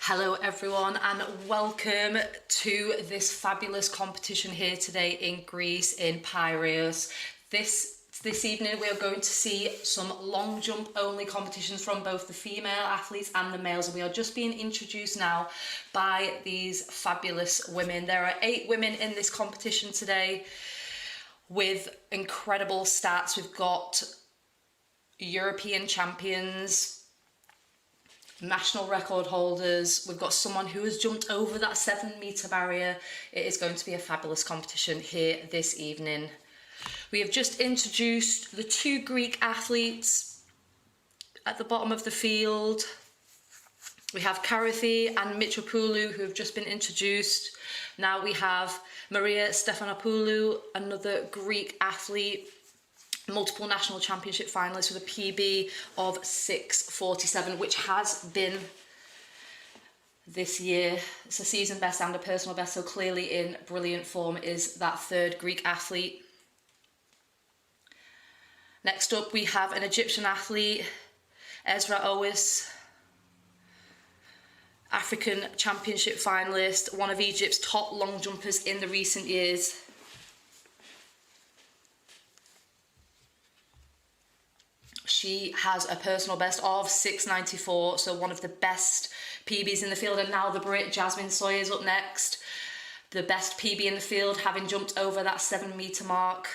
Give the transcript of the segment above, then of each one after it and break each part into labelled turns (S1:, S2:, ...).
S1: Hello everyone and welcome to this fabulous competition here today in Greece in Piraeus. This evening we are going to see some long jump only competitions from both the female athletes and the males, and we are just being introduced now by these fabulous women. There are 8 women in this competition today with incredible stats. We've got European champions, national record holders, we've got someone who has jumped over that 7-metre barrier. It is going to be a fabulous competition here this evening. We have just introduced the 2 Greek athletes at the bottom of the field. We have Karathi and Mitropoulou who have just been introduced. Now we have Maria Stefanopoulou, another Greek athlete, multiple national championship finalist with a PB of 6:47, which has been this year. It's a season best and a personal best, so clearly in brilliant form is that 3rd Greek athlete. Next up we have an Egyptian athlete, Ezra Owis, African championship finalist, one of Egypt's top long jumpers in the recent years. She has a personal best of 6:94, so one of the best PBs in the field. And now the Brit Jasmine Sawyer is up next, the best PB in the field, having jumped over that 7-metre mark.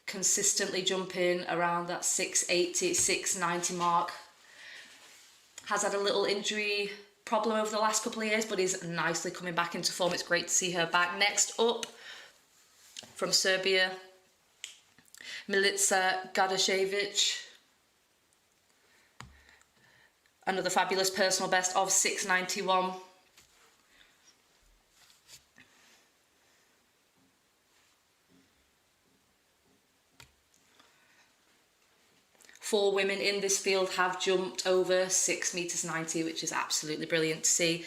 S1: Consistently jumping around that 6:80, 6:90 mark. Has had a little injury problem over the last couple of years, but is nicely coming back into form. It's great to see her back. Next up, from Serbia, Milica Gadashevic, another fabulous personal best of 6:91. Four women in this field have jumped over 6:90 meters, which is absolutely brilliant to see.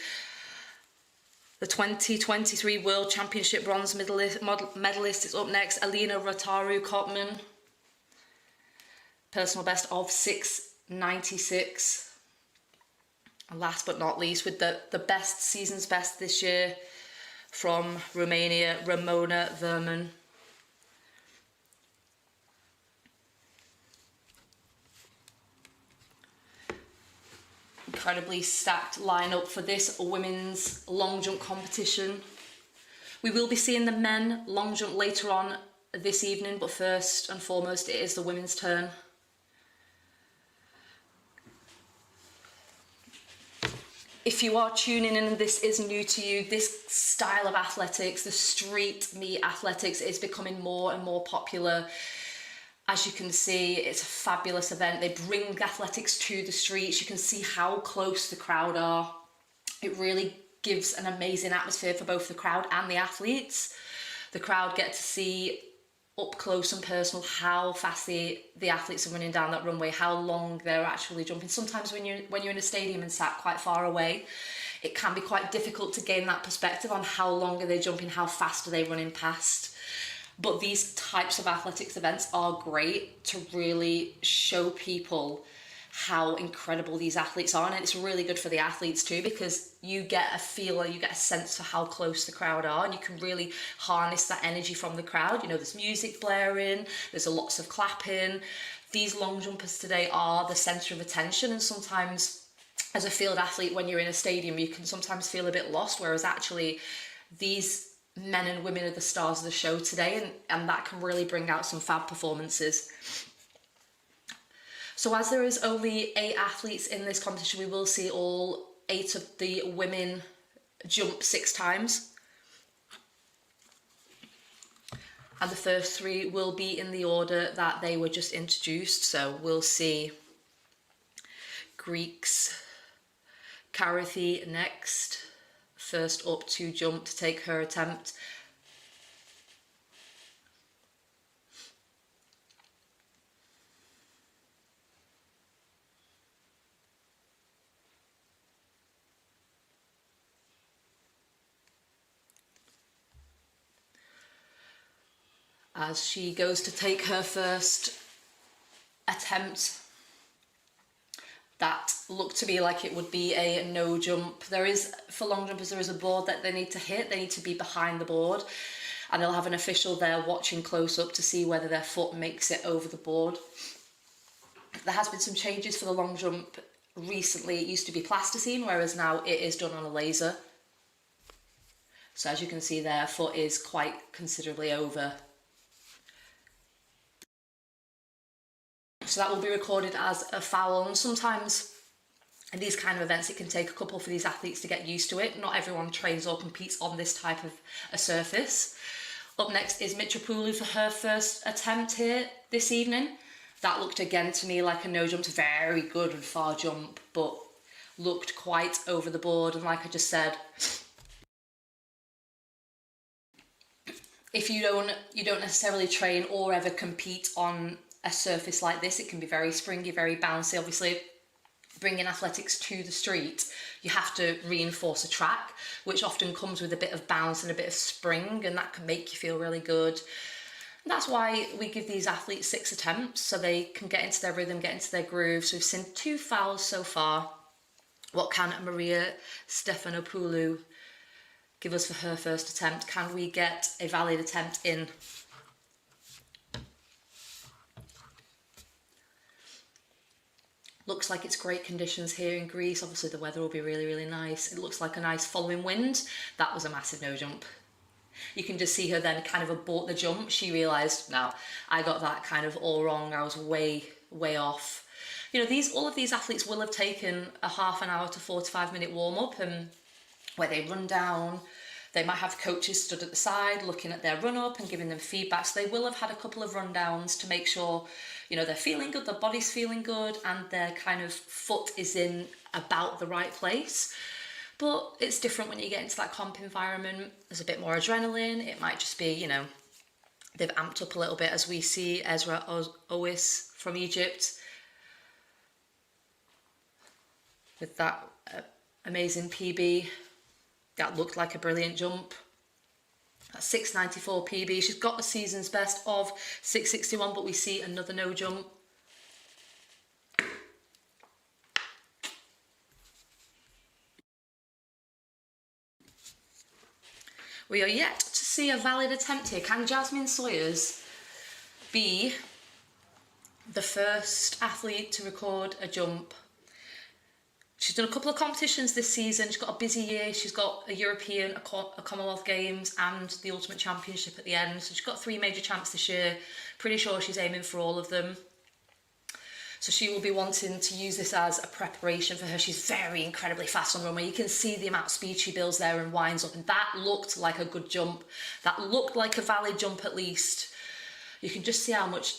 S1: The 2023 World Championship bronze medalist is up next, Alina Rotaru Kotman. Personal best of 6:96. And last but not least, with the best season's best this year from Romania, Ramona Verman. Incredibly stacked lineup for this women's long jump competition. We will be seeing the men long jump later on this evening, but first and foremost it is the women's turn. If you are tuning in and this is new to you, this style of athletics, the street meet athletics, is becoming more and more popular. As you can see, it's a fabulous event. They bring athletics to the streets. You can see how close the crowd are. It really gives an amazing atmosphere for both the crowd and the athletes. The crowd get to see up close and personal how fast the athletes are running down that runway, how long they're actually jumping. Sometimes when you're in a stadium and sat quite far away, it can be quite difficult to gain that perspective on how long are they jumping, how fast are they running past. But these types of athletics events are great to really show people how incredible these athletes are, and it's really good for the athletes too, because you get a feel or you get a sense for how close the crowd are, and you can really harness that energy from the crowd. You know, there's music blaring, there's lots of clapping. These long jumpers today are the centre of attention, and sometimes as a field athlete, when you're in a stadium, you can sometimes feel a bit lost, whereas actually these men and women are the stars of the show today, and that can really bring out some fab performances. So as there is only 8 athletes in this competition, we will see all 8 of the women jump 6 times. And the first 3 will be in the order that they were just introduced. So we'll see Greeks, Karathi next, first up to jump to take her attempt. As she goes to take her first attempt, That looked to be like it would be a no jump. There is, for long jumpers, there is a board that they need to hit. They need to be behind the board, and they'll have an official there watching close up to see whether their foot makes it over the board. There has been some changes for the long jump recently. It used to be plasticine, whereas now it is done on a laser. So as you can see, their foot is quite considerably over. So that will be recorded as a foul, and sometimes in these kind of events it can take a couple for these athletes to get used to it. Not everyone trains or competes on this type of a surface. Up next is Mitropoulou for her first attempt here this evening. That looked again to me like a no jump, very good and far jump, but looked quite over the board. And like I just said, if you don't necessarily train or ever compete on a surface like this, it can be very springy, very bouncy. Obviously, bringing athletics to the street, you have to reinforce a track, which often comes with a bit of bounce and a bit of spring, and that can make you feel really good. And that's why we give these athletes 6 attempts, so they can get into their rhythm, get into their groove. So we've seen 2 fouls so far. What can Maria Stefanopoulou give us for her first attempt? Can we get a valid attempt in? Looks like it's great conditions here in Greece. Obviously the weather will be really, really nice. It looks like a nice following wind. That was a massive no jump. You can just see her then kind of abort the jump. She realised, no, I got that kind of all wrong. I was way, way off. You know, all of these athletes will have taken a half an hour to 45-minute warm-up, and where they run down. They might have coaches stood at the side looking at their run-up and giving them feedback. So they will have had a couple of rundowns to make sure, you know, they're feeling good, their body's feeling good, and their kind of foot is in about the right place. But it's different when you get into that comp environment. There's a bit more adrenaline. It might just be, you know, they've amped up a little bit, as we see Ezra Owis from Egypt with that amazing PB. That looked like a brilliant jump. That's 6.94 PB. She's got the season's best of 6.61, but we see another no jump. We are yet to see a valid attempt here. Can Jasmine Sawyers be the first athlete to record a jump? She's done a couple of competitions this season. She's got a busy year. She's got a European, a Commonwealth Games, and the Ultimate Championship at the end. So she's got 3 major champs this year. Pretty sure she's aiming for all of them. So she will be wanting to use this as a preparation for her. She's very incredibly fast on the runway. You can see the amount of speed she builds there and winds up. And that looked like a good jump. That looked like a valid jump at least. You can just see how much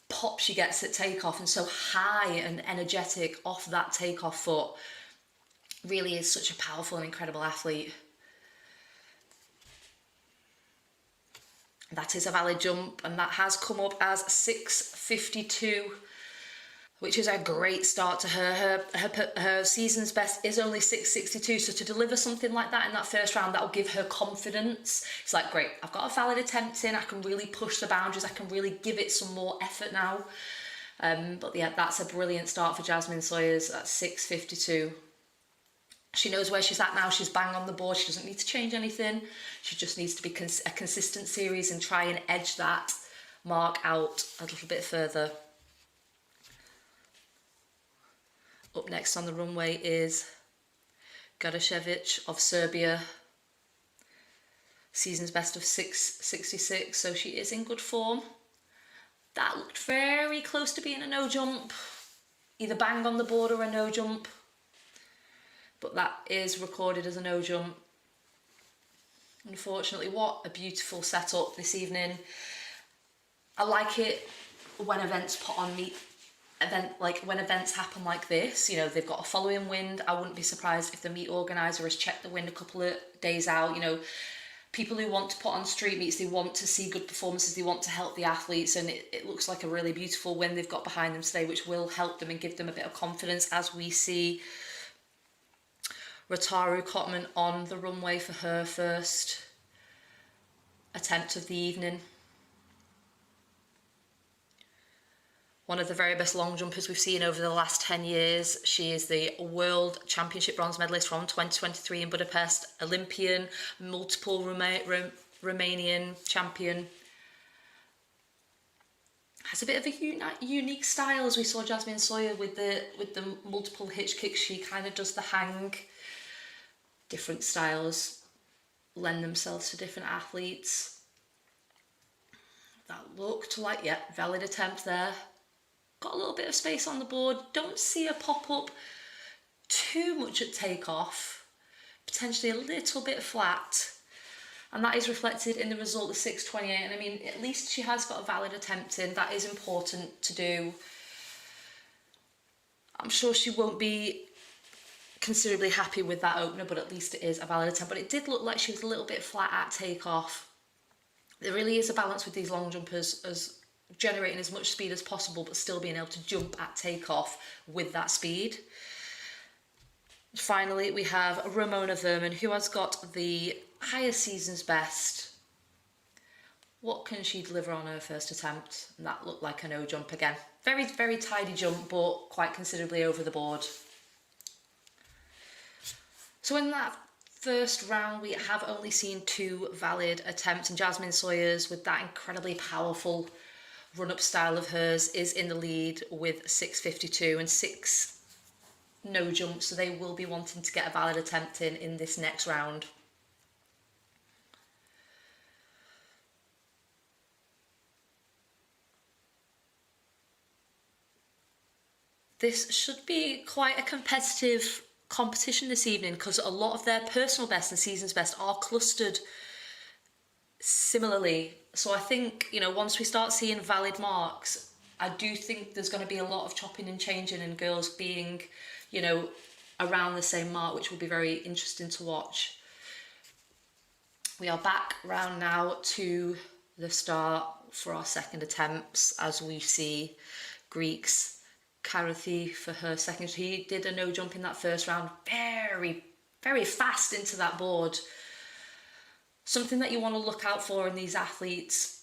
S1: pop she gets at takeoff, and so high and energetic off that takeoff foot. Really is such a powerful and incredible athlete. That is a valid jump, and that has come up as 6.52, which is a great start to her. Her season's best is only 6.62, so to deliver something like that in that first round, that'll give her confidence. It's like, great, I've got a valid attempt in, I can really push the boundaries, I can really give it some more effort now. But yeah, that's a brilliant start for Jasmine Sawyers at 6.52. She knows where she's at now. She's bang on the board. She doesn't need to change anything. She just needs to be a consistent series and try and edge that mark out a little bit further. Up next on the runway is Gadashevich of Serbia. Season's best of 6.66, so she is in good form. That looked very close to being a no jump. Either bang on the board or a no jump. But that is recorded as a no jump. Unfortunately, what a beautiful setup this evening. I like it when events put on when events happen like this. You know, they've got a following wind. I wouldn't be surprised if the meet organiser has checked the wind a couple of days out. You know, people who want to put on street meets, they want to see good performances, they want to help the athletes, and it looks like a really beautiful wind they've got behind them today, which will help them and give them a bit of confidence as we see Rotaru Kotman on the runway for her first attempt of the evening. One of the very best long jumpers we've seen over the last 10 years. She is the World Championship bronze medalist from 2023 in Budapest, Olympian, multiple Romanian champion. Has a bit of a unique style, as we saw Jasmine Sawyer with the multiple hitch kicks. She kind of does the hang. Different styles lend themselves to different athletes. That looked like, yeah, valid attempt there. Got a little bit of space on the board. Don't see her pop up too much at takeoff. Potentially a little bit flat. And that is reflected in the result of 6:28. And I mean, at least she has got a valid attempt in. That is important to do. I'm sure she won't be considerably happy with that opener, but at least it is a valid attempt. But it did look like she was a little bit flat at takeoff. There really is a balance with these long jumpers, as generating as much speed as possible, but still being able to jump at takeoff with that speed. Finally, we have Ramona Verman, who has got the highest season's best. What can she deliver on her first attempt? And that looked like a no jump again. Very, very tidy jump, but quite considerably over the board. So in that first round, we have only seen 2 valid attempts, and Jasmine Sawyers, with that incredibly powerful run-up style of hers, is in the lead with 6:52 and 6 no jumps, so they will be wanting to get a valid attempt in this next round. This should be quite a competitive competition this evening, because a lot of their personal best and season's best are clustered similarly. So I think, you know, once we start seeing valid marks, I do think there's going to be a lot of chopping and changing and girls being, you know, around the same mark, which will be very interesting to watch. We are back round now to the start for our second attempts, as we see Greeks. Karathi for her second. He did a no jump in that first round, very, very fast into that board. Something that you want to look out for in these athletes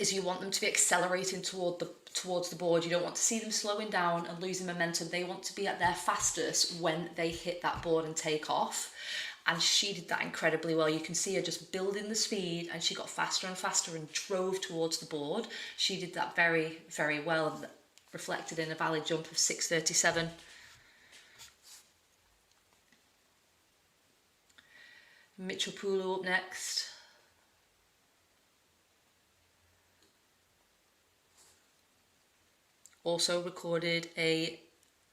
S1: is you want them to be accelerating towards the board. You don't want to see them slowing down and losing momentum. They want to be at their fastest when they hit that board and take off. And she did that incredibly well. You can see her just building the speed, and she got faster and faster and drove towards the board. She did that very, very well, reflected in a valid jump of 6:37. Mitropoulou up next. Also recorded a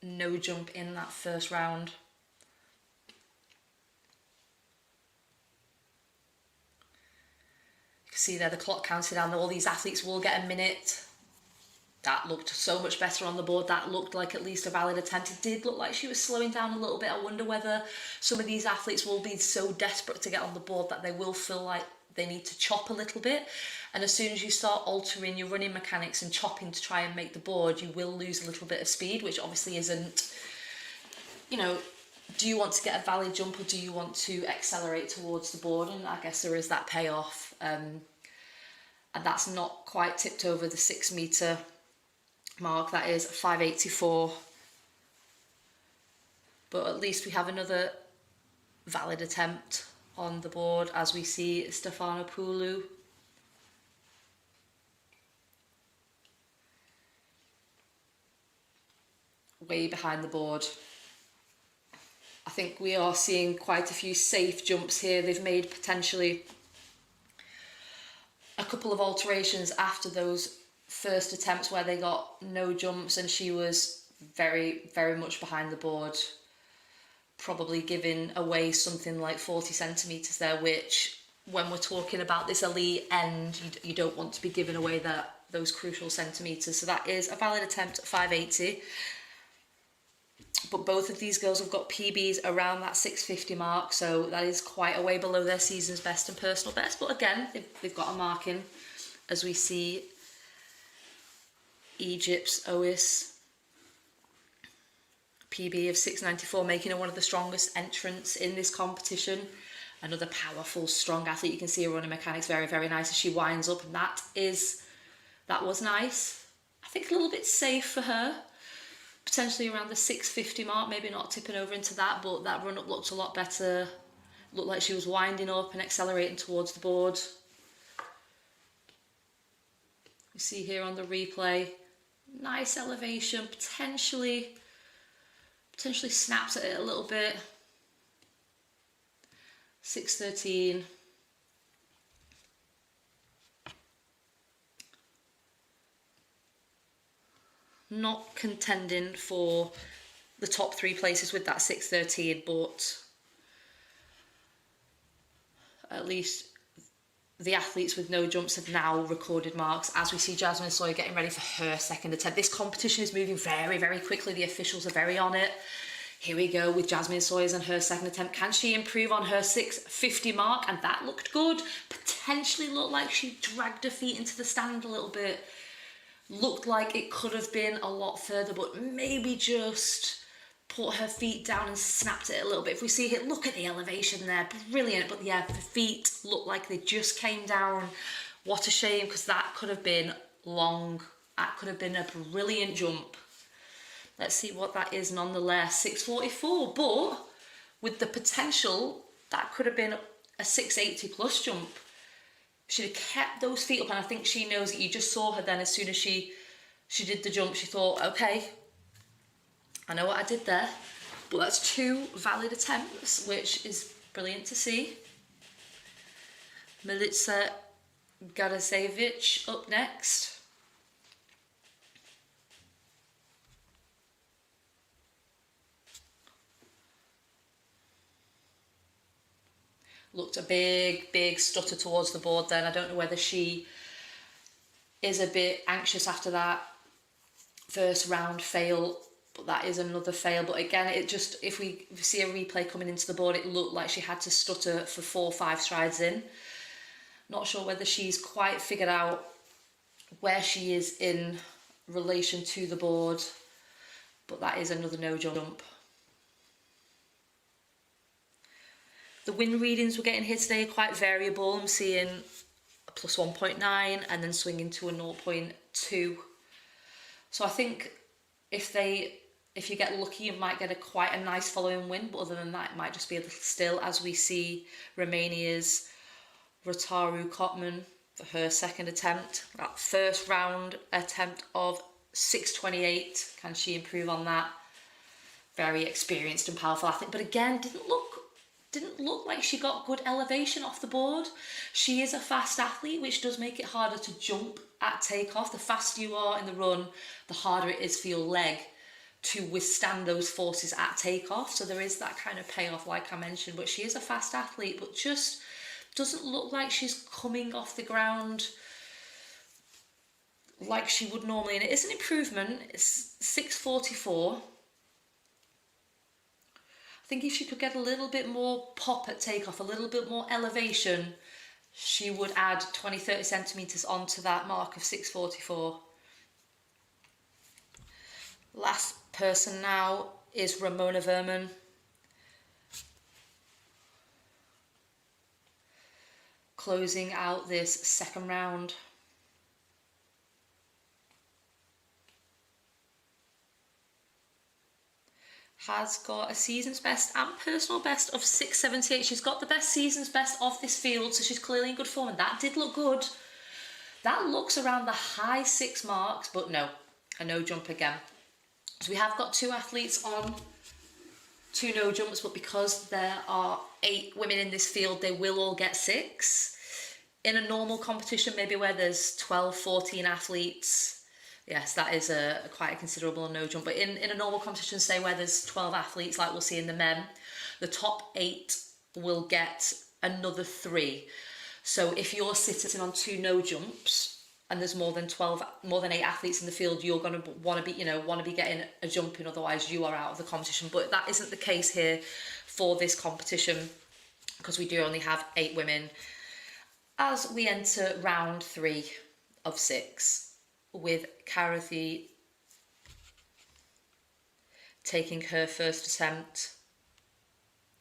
S1: no jump in that first round. You can see there the clock counting down. All these athletes will get a minute. That looked so much better on the board. That looked like at least a valid attempt. It did look like she was slowing down a little bit. I wonder whether some of these athletes will be so desperate to get on the board that they will feel like they need to chop a little bit. And as soon as you start altering your running mechanics and chopping to try and make the board, you will lose a little bit of speed, which obviously isn't, you know, do you want to get a valid jump or do you want to accelerate towards the board? And I guess there is that payoff. And that's not quite tipped over the 6 metre mark. That is 5:84. But at least we have another valid attempt on the board, as we see Stefanopoulou. Way behind the board. I think we are seeing quite a few safe jumps here. They've made potentially a couple of alterations after those first attempts where they got no jumps, and she was very, very much behind the board, probably giving away something like 40 centimetres there, which when we're talking about this elite end, you don't want to be giving away those crucial centimetres. So that is a valid attempt at 5:80. But both of these girls have got PBs around that 6:50 mark, so that is quite a way below their season's best and personal best. But again, they've got a marking, as we see Egypt's Ois, PB of 6:94, making her one of the strongest entrants in this competition. Another powerful, strong athlete. You can see her running mechanics very, very nice as she winds up, and that was nice. I think a little bit safe for her. Potentially around the 6:50 mark, maybe not tipping over into that, but that run up looked a lot better. Looked like she was winding up and accelerating towards the board. You see here on the replay, nice elevation, potentially snaps at it a little bit. 6:13. Not contending for the top 3 places with that 6:13, but at least the athletes with no jumps have now recorded marks as we see Jasmine Sawyer getting ready for her second attempt. This competition is moving very, very quickly. The officials are very on it. Here we go with Jasmine Sawyers and her second attempt. Can she improve on her 6:50 mark? And that looked good. Potentially looked like she dragged her feet into the stand a little bit. Looked like it could have been a lot further, but maybe just put her feet down and snapped it a little bit. If we see here, look at the elevation there, brilliant. But yeah, the feet look like they just came down. What a shame, because that could have been long. That could have been a brilliant jump. Let's see what that is nonetheless. 6:44, but with the potential, that could have been a 6:80 plus jump. She'd have kept those feet up, and I think she knows it. You just saw her then, as soon as she did the jump, she thought, okay, I know what I did there. But that's 2 valid attempts, which is brilliant to see. Milica Garasevic up next. Looked a big stutter towards the board then. I don't know whether she is a bit anxious after that first round fail, but that is another fail. But again, it just, if we see a replay coming into the board, it looked like she had to stutter for 4 or 5 strides in. Not sure whether she's quite figured out where she is in relation to the board, but that is another no jump. The wind readings we're getting here today are quite variable. I'm seeing a plus 1.9 and then swinging to a 0.2. So I think if you get lucky, you might get quite a nice following wind, but other than that, it might just be a little still, as we see Romania's Rotaru Kotman for her second attempt. That first round attempt of 6:28. Can she improve on that? Very experienced and powerful athlete, but again, didn't look like she got good elevation off the board. She is a fast athlete, which does make it harder to jump at takeoff. The faster you are in the run, the harder it is for your leg to withstand those forces at takeoff. So there is that kind of payoff, like I mentioned. But she is a fast athlete, but just doesn't look like she's coming off the ground like she would normally. And it is an improvement. It's 6:44. I think if she could get a little bit more pop at takeoff, a little bit more elevation, she would add 20-30 centimetres onto that mark of 6:44. Last person now is Ramona Verman. Closing out this second round. Has got a season's best and personal best of 6:78. She's got the best season's best of this field, so she's clearly in good form, and that did look good. That looks around the high 6 marks, but no, a no jump again. So we have got 2 athletes on 2 no jumps, but because there are 8 women in this field, they will all get 6. In a normal competition, maybe where there's 12, 14 athletes, yes, that is quite a considerable no jump. But in a normal competition, say where there's 12 athletes, like we'll see in the men, the top 8 will get another 3. So if you're sitting on 2 no jumps and there's more than 8 athletes in the field, you're going to want to be getting a jump in, otherwise you are out of the competition. But that isn't the case here for this competition, because we do only have 8 women as we enter round 3 of 6. With Karathi taking her first attempt.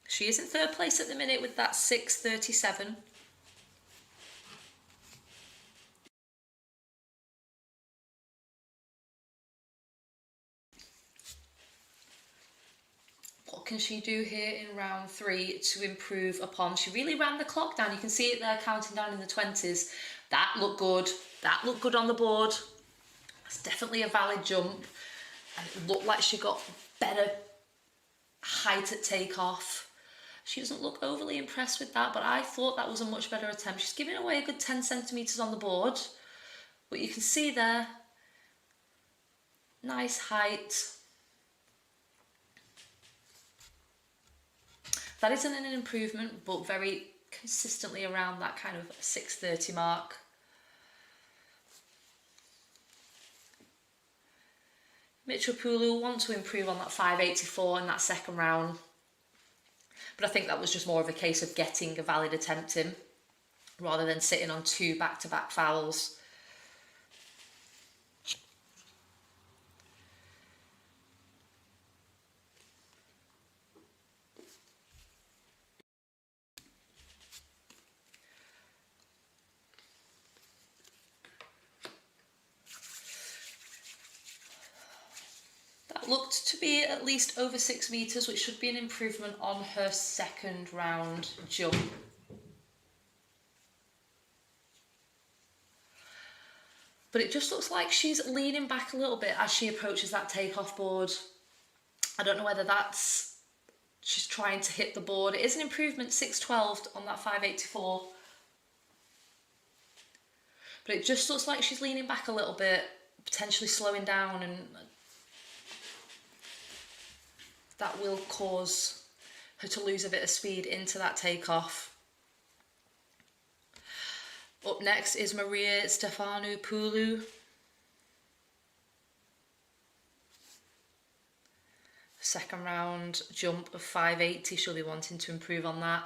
S1: She is in 3rd place at the minute with that 6:37. can she do here in round 3 to improve upon? She really ran the clock down. You can see it there counting down in the 20s. That looked good. That looked good on the board. It's definitely a valid jump. And it looked like she got better height at takeoff. She doesn't look overly impressed with that, but I thought that was a much better attempt. She's giving away a good 10 centimetres on the board. But you can see there, nice height. That isn't an improvement, but very consistently around that kind of 6:30 mark. Mitropoulou want to improve on that 5:84 in that second round, but I think that was just more of a case of getting a valid attempt in rather than sitting on 2 back-to-back fouls. Looked to be at least over 6 metres, which should be an improvement on her second round jump. But it just looks like she's leaning back a little bit as she approaches that takeoff board. I don't know whether that's she's trying to hit the board. It is an improvement, 6:12 on that 5:84. But it just looks like she's leaning back a little bit, potentially slowing down, and that will cause her to lose a bit of speed into that takeoff. Up next is Maria Stefanopoulou. Second round jump of 5:80, she'll be wanting to improve on that.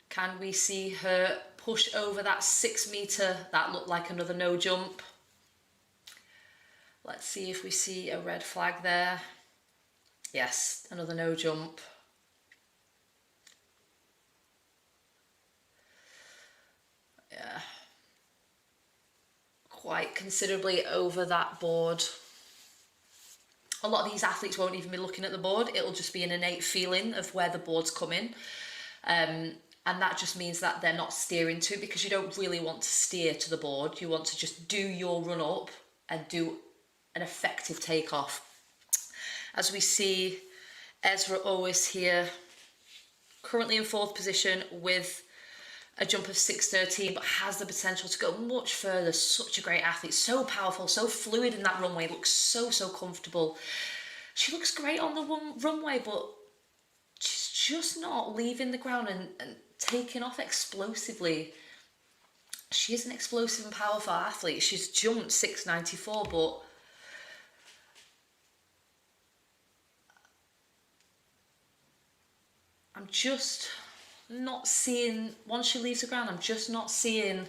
S1: Can we see her push over that 6 metre? That looked like another no jump. Let's see if we see a red flag there. Yes, another no jump. Yeah. Quite considerably over that board. A lot of these athletes won't even be looking at the board. It'll just be an innate feeling of where the board's coming. And that just means that they're not steering to, because you don't really want to steer to the board. You want to just do your run up and do an effective takeoff. As we see Ezra Owis here, currently in 4th position with a jump of 6:13, but has the potential to go much further. Such a great athlete, so powerful, so fluid in that runway, looks so comfortable. She looks great on the runway, but she's just not leaving the ground and taking off explosively. She is an explosive and powerful athlete. She's jumped 6:94, but I'm just not seeing, once she leaves the ground, I'm just not seeing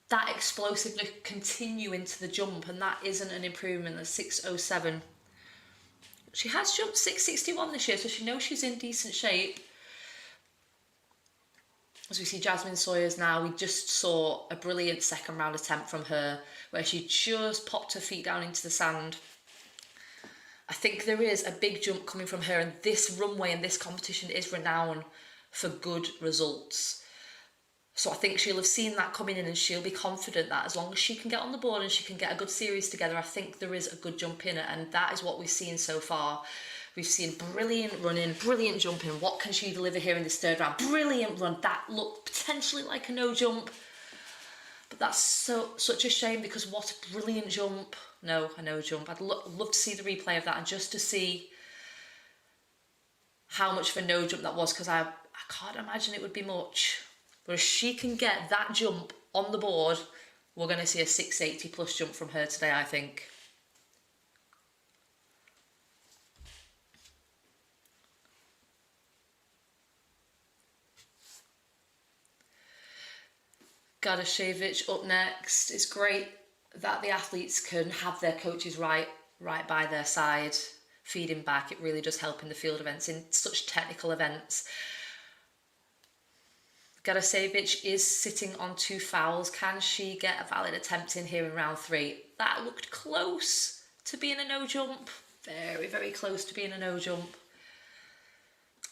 S1: that explosiveness continue into the jump, and that isn't an improvement. That's 6:07. She has jumped 6:61 this year, so she knows she's in decent shape. As we see Jasmine Sawyers now, we just saw a brilliant second round attempt from her where she just popped her feet down into the sand. I think there is a big jump coming from her, and this runway and this competition is renowned for good results. So I think she'll have seen that coming in, and she'll be confident that as long as she can get on the board and she can get a good series together, I think there is a good jump in it, and that is what we've seen so far. We've seen brilliant running, brilliant jumping. What can she deliver here in this 3rd round? Brilliant run. That looked potentially like a no jump, but that's such a shame, because what a brilliant jump. No, a no jump. I'd love to see the replay of that, and just to see how much of a no jump that was, because I can't imagine it would be much. But if she can get that jump on the board, we're going to see a 680 plus jump from her today, I think. Gadashevich up next. It's great that the athletes can have their coaches right by their side, feeding back. It really does help in the field events, in such technical events. Garasevich is sitting on 2 fouls. Can she get a valid attempt in here in round 3? That looked close to being a no jump. Very, very close to being a no jump.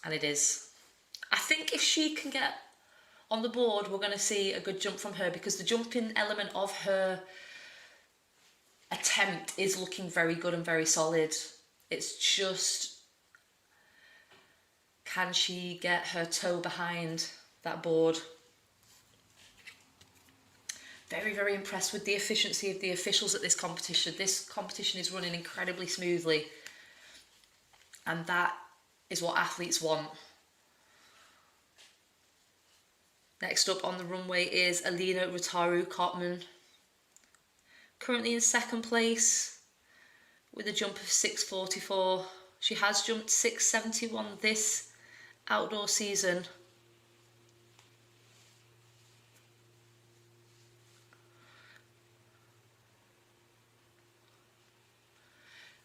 S1: And it is. I think if she can get on the board, we're going to see a good jump from her, because the jumping element of her attempt is looking very good and very solid. It's just, can she get her toe behind that board? Very, very impressed with the efficiency of the officials at this competition. This competition is running incredibly smoothly, and that is what athletes want. Next up on the runway is Alina Rutaru-Kottmann, currently in 2nd place with a jump of 6.44. She has jumped 6.71 this outdoor season.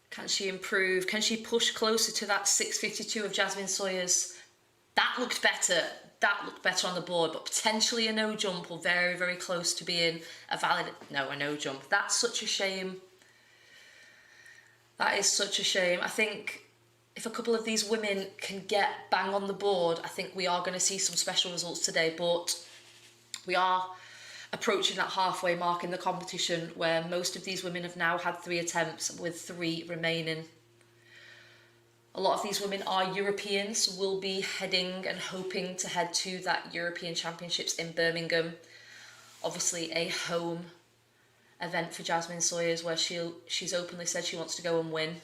S1: Can she improve? Can she push closer to that 6.52 of Jasmine Sawyer's? That looked better. That looked better on the board, but potentially a no jump, or very, very close to being a valid, no, a no jump. That's such a shame. That is such a shame. I think if a couple of these women can get bang on the board, I think we are going to see some special results today, but we are approaching that halfway mark in the competition, where most of these women have now had 3 attempts with 3 remaining. A lot of these women are Europeans, will be heading and hoping to head to that European Championships in Birmingham. Obviously a home event for Jasmine Sawyers, where she's openly said she wants to go and win.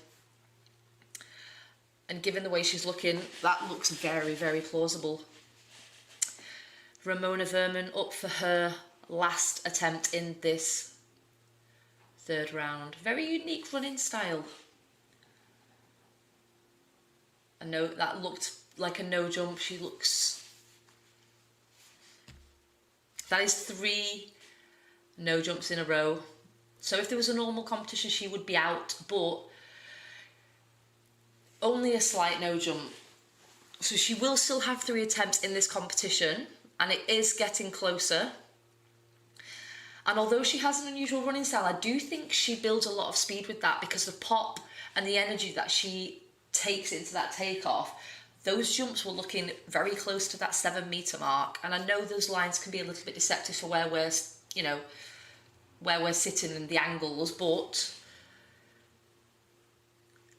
S1: And given the way she's looking, that looks very, very plausible. Ramona Verman up for her last attempt in this 3rd round. Very unique running style. I know that looked like a no jump. She looks... That is 3 no jumps in a row. So if there was a normal competition, she would be out, but only a slight no jump. So she will still have 3 attempts in this competition, and it is getting closer. And although she has an unusual running style, I do think she builds a lot of speed with that, because the pop and the energy that she takes into that takeoff, those jumps were looking very close to that 7 metre mark. And I know those lines can be a little bit deceptive for where we're, you know, where we're sitting and the angles, but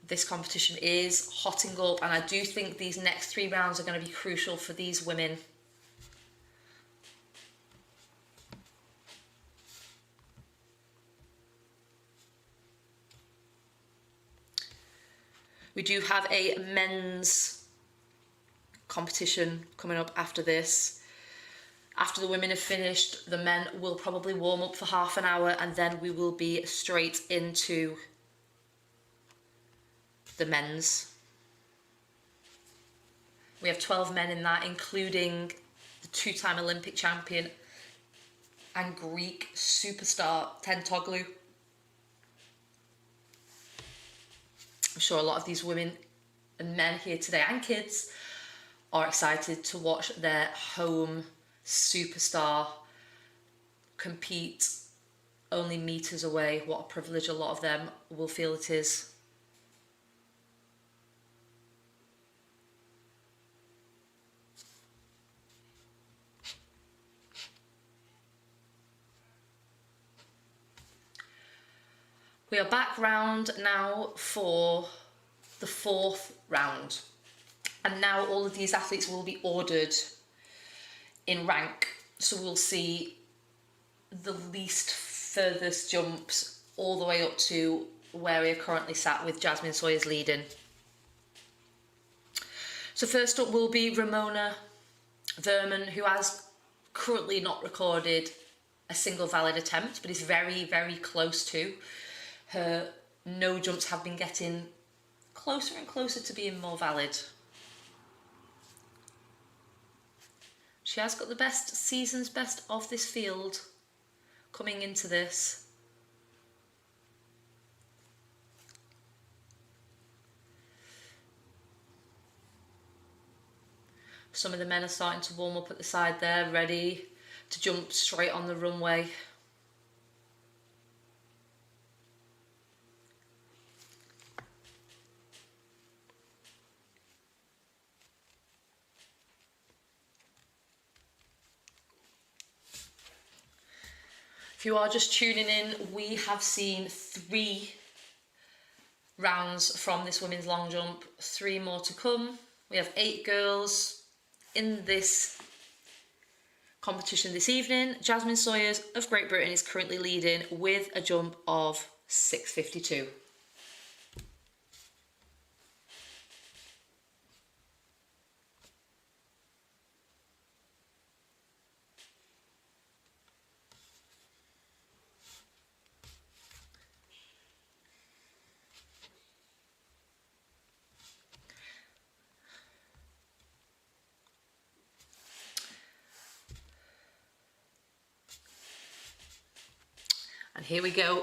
S1: this competition is hotting up, and I do think these next 3 rounds are going to be crucial for these women. We do have a men's competition coming up after this. After the women have finished, the men will probably warm up for half an hour, and then we will be straight into the men's. We have 12 men in that, including the 2-time Olympic champion and Greek superstar Tentoglu. I'm sure a lot of these women and men here today, and kids, are excited to watch their home superstar compete only meters away. What a privilege a lot of them will feel it is. We are back round now for the 4th round. And now all of these athletes will be ordered in rank. So we'll see the least furthest jumps all the way up to where we are currently sat with Jasmine Sawyers leading. So first up will be Ramona Verman, who has currently not recorded a single valid attempt, but is very, very close to. Her no jumps have been getting closer and closer to being more valid. She has got the best, season's best of this field coming into this. Some of the men are starting to warm up at the side there, ready to jump straight on the runway. If you are just tuning in, we have seen 3 rounds from this women's long jump, 3 more to come. We have 8 girls in this competition this evening. Jasmine Sawyers of Great Britain is currently leading with a jump of 6:52. And here we go. We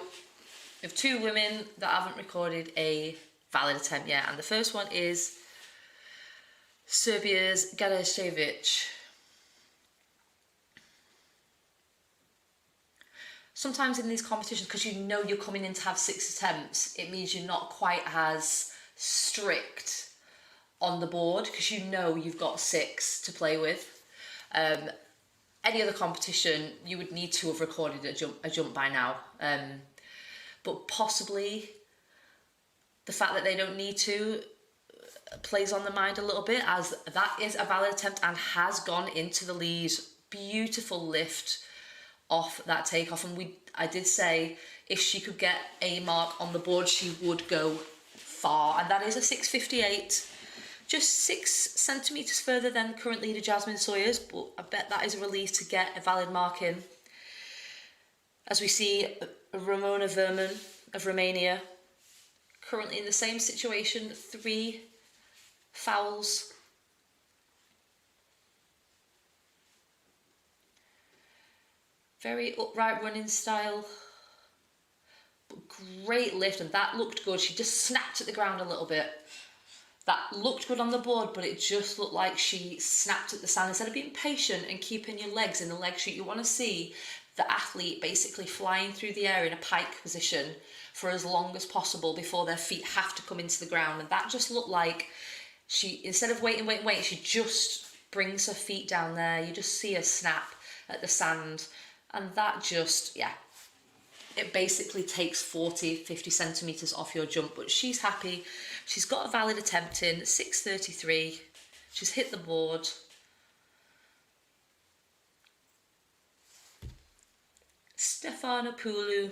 S1: have 2 women that haven't recorded a valid attempt yet. And the first one is Serbia's Gadešević. Sometimes in these competitions, because you know you're coming in to have 6 attempts, it means you're not quite as strict on the board because you know you've got 6 to play with. Any other competition, you would need to have recorded a jump by now. But possibly the fact that they don't need to plays on the mind a little bit, as that is a valid attempt and has gone into the lead. Beautiful lift off that takeoff. And I did say if she could get a mark on the board, she would go far. And that is a 6:58. Just 6 centimetres further than current leader Jasmine Sawyers, but I bet that is a relief to get a valid mark in. As we see Ramona Verman of Romania, currently in the same situation, 3 fouls. Very upright running style, but great lift, and that looked good. She just snapped at the ground a little bit. That looked good on the board, but it just looked like she snapped at the sand. Instead of being patient and keeping your legs in the leg chute, you want to see the athlete basically flying through the air in a pike position for as long as possible before their feet have to come into the ground. And that just looked like she, instead of waiting, she just brings her feet down there. You just see her snap at the sand. And that just, yeah, it basically takes 40-50 centimetres off your jump. But she's happy. She's got a valid attempt in, 6:33. She's hit the board. Stefanopoulou.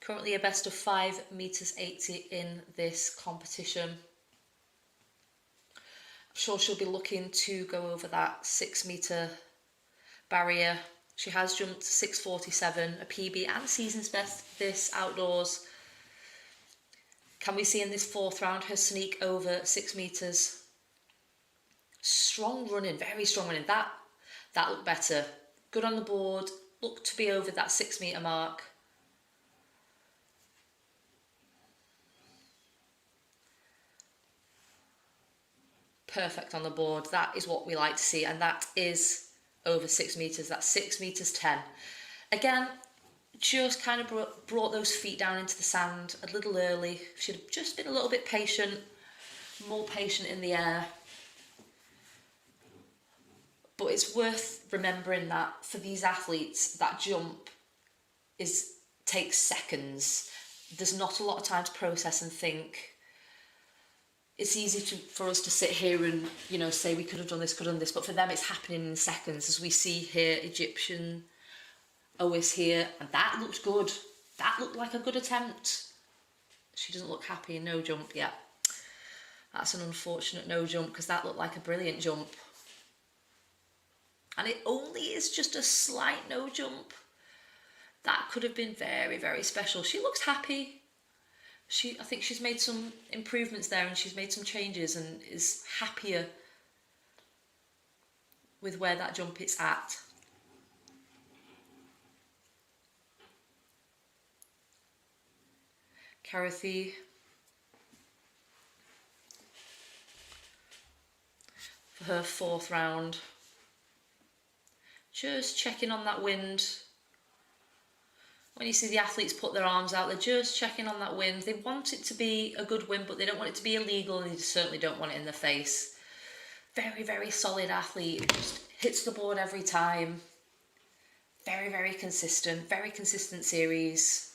S1: Currently a best of 5 meters 80 in this competition. I'm sure she'll be looking to go over that 6 meter barrier. She has jumped 6:47, a PB and season's best this outdoors. Can we see in this 4th round her sneak over 6 meters? Strong running, very strong running. That looked better. Good on the board, looked to be over that 6 meter mark. Perfect on the board. That is what we like to see, and that is over 6 meters. That's 6 meters 10. Again, just kind of brought those feet down into the sand a little early. Should have just been a little bit patient, more patient in the air. But it's worth remembering that for these athletes, that jump takes seconds. There's not a lot of time to process and think. It's easy for us to sit here and, you know, say we could have done this, but for them it's happening in seconds. As we see here, Egyptian Owis here, and that looked good. That looked like a good attempt. She doesn't look happy in no jump yet. That's an unfortunate no jump, because that looked like a brilliant jump. And it only is just a slight no jump. That could have been very, very special. She looks happy. I think she's made some improvements there, and she's made some changes and is happier with where that jump is at. Carothy. For her 4th round. Just checking on that wind. When you see the athletes put their arms out, they're just checking on that wind. They want it to be a good wind, but they don't want it to be illegal, and they certainly don't want it in their face. Very, very solid athlete. Just hits the board every time. Very, very consistent series.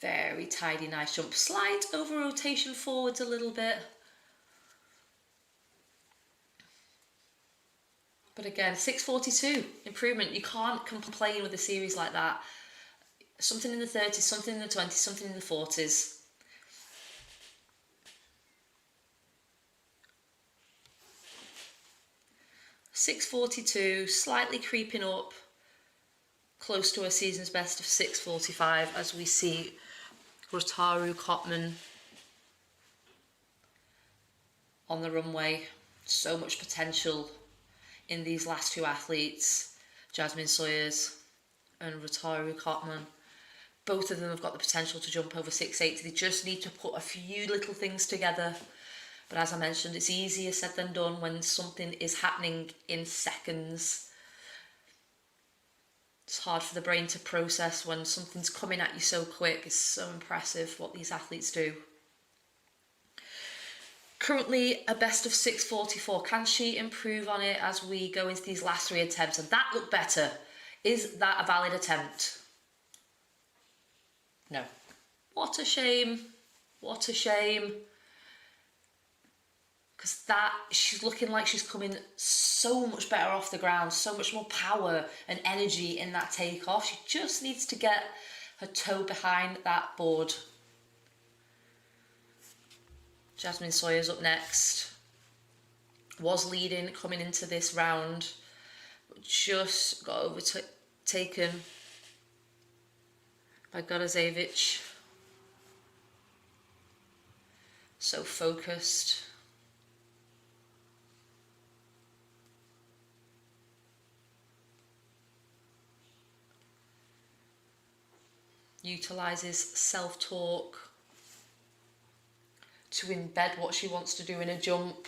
S1: Very tidy, nice jump. Slight over rotation forwards a little bit. But again, 6:42, improvement. You can't complain with a series like that. Something in the 30s, something in the 20s, something in the 40s. .642, slightly creeping up, close to a season's best of 6:45 as we see Rotaru Kottman on the runway. So much potential in these last 2 athletes, Jasmine Sawyers and Rotaru Kottman. Both of them have got the potential to jump over 680. They just need to put a few little things together. But as I mentioned, it's easier said than done when something is happening in seconds. It's hard for the brain to process when something's coming at you so quick. It's so impressive what these athletes do. Currently a best of 6:44. Can she improve on it as we go into these last 3 attempts? And that looked better. Is that a valid attempt? No. What a shame. What a shame. Because she's looking like she's coming so much better off the ground, so much more power and energy in that takeoff. She just needs to get her toe behind that board. Jasmine Sawyers up next. Was leading coming into this round, but just got overtaken by Gorazevich. So focused. Utilises self-talk to embed what she wants to do in a jump,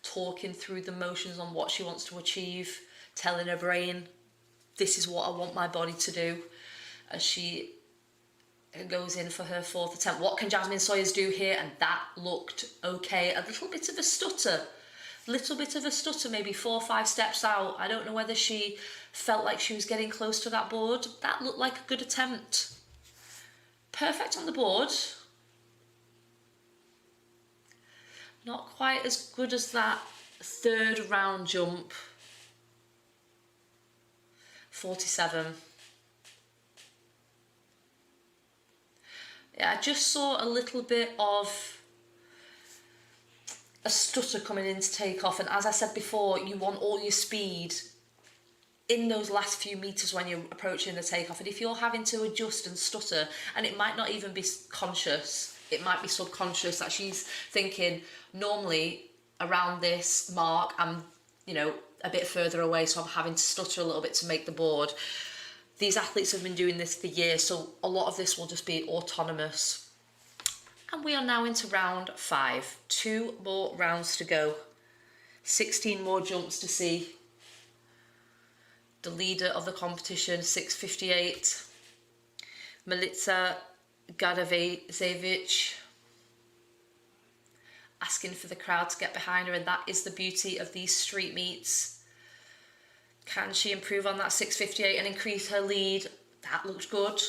S1: talking through the motions on what she wants to achieve, telling her brain, this is what I want my body to do, as she goes in for her 4th attempt. What can Jasmine Sawyers do here? And that looked okay. A little bit of a stutter, maybe 4 or 5 steps out. I don't know whether she felt like she was getting close to that board. That looked like a good attempt. Perfect on the board. Not quite as good as that 3rd round jump. 47. Yeah, I just saw a little bit of a stutter coming in to take off, and as I said before, you want all your speed in those last few meters when you're approaching the takeoff. And if you're having to adjust and stutter, and it might not even be conscious, it might be subconscious, that she's thinking, normally around this mark I'm, a bit further away, so I'm having to stutter a little bit to make the board. These athletes have been doing this for years, so a lot of this will just be autonomous. And we are now into round 5. 2 more rounds to go. 16 more jumps to see. The leader of the competition, 6:58, Milica Gadavejevic, asking for the crowd to get behind her, and that is the beauty of these street meets. Can she improve on that 6:58 and increase her lead? That looked good.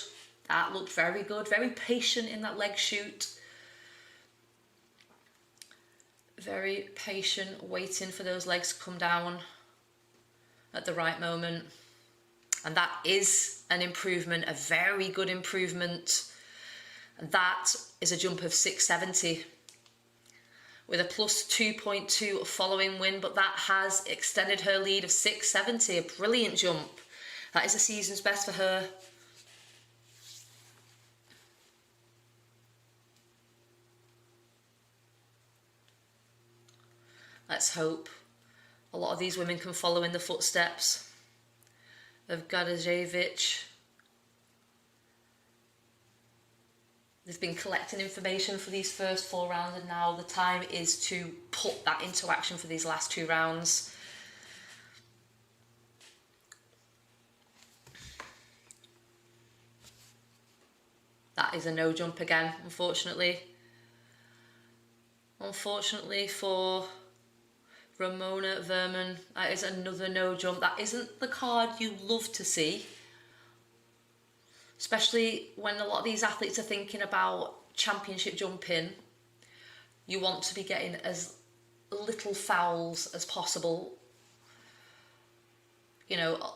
S1: That looked very good. Very patient in that leg shoot. Very patient, waiting for those legs to come down at the right moment. And that is an improvement, a very good improvement. And that is a jump of 670 with a plus 2.2 following win, but that has extended her lead of 670, a brilliant jump. That is a season's best for her. Let's hope a lot of these women can follow in the footsteps of Gadajevic. They've been collecting information for these first 4 rounds, and now the time is to put that into action for these last 2 rounds. That is a no jump again, unfortunately. Unfortunately for Ramona Verman, that is another no jump. That isn't the card you love to see, especially when a lot of these athletes are thinking about championship jumping. You want to be getting as little fouls as possible. You know,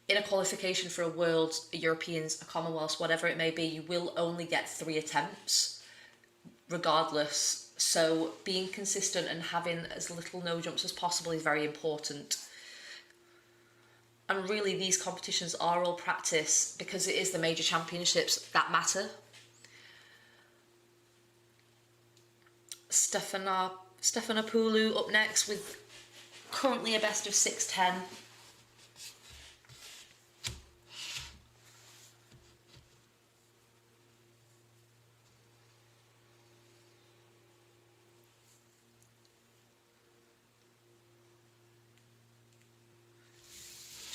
S1: in a qualification for a Worlds, a Europeans, a Commonwealths, whatever it may be, you will only get 3 attempts regardless. So being consistent and having as little no jumps as possible is very important. And really these competitions are all practice because it is the major championships that matter. Stefanopoulou up next with currently a best of 6:10.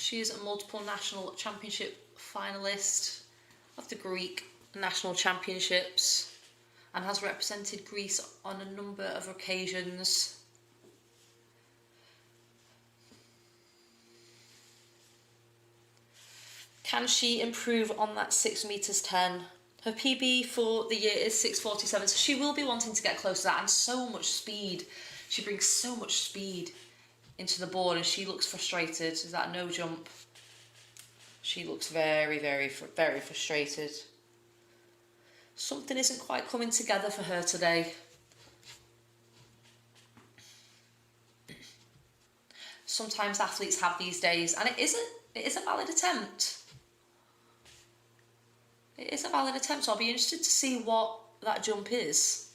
S1: She is a multiple national championship finalist of the Greek national championships and has represented Greece on a number of occasions. Can she improve on that 6 meters 10? Her PB for the year is 6:47, so she will be wanting to get close to that, and so much speed. She brings so much speed into the board, and she looks frustrated. Is that a no jump? She looks very, very, very frustrated. Something isn't quite coming together for her today. Sometimes athletes have these days, and it is a valid attempt. It is a valid attempt, so I'll be interested to see what that jump is.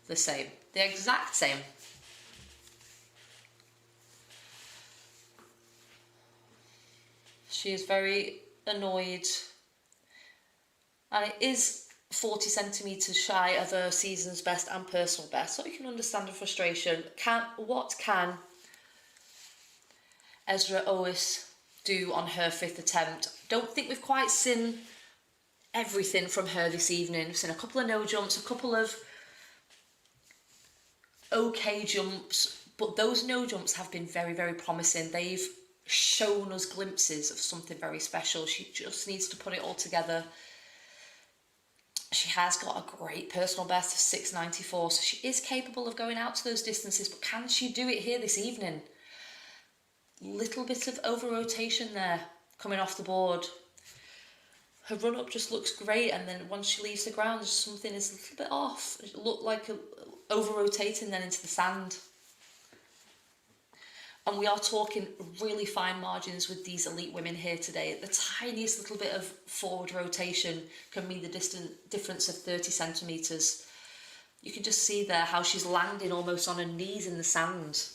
S1: The same, the exact same. She is very annoyed, and it is 40 centimetres shy of her season's best and personal best, so you can understand the frustration. What can Ezra Owis do on her 5th attempt? Don't think we've quite seen everything from her this evening. We've seen a couple of no jumps, a couple of okay jumps, but those no jumps have been very, very promising. They've shown us glimpses of something very special. She just needs to put it all together. She has got a great personal best of 6:94, so she is capable of going out to those distances, but can she do it here this evening? Little bit of over rotation there coming off the board. Her run up just looks great, and then once she leaves the ground, something is a little bit off. It looked like over rotating then into the sand. And we are talking really fine margins with these elite women here today. The tiniest little bit of forward rotation can mean the difference of 30 centimetres. You can just see there how she's landing almost on her knees in the sand.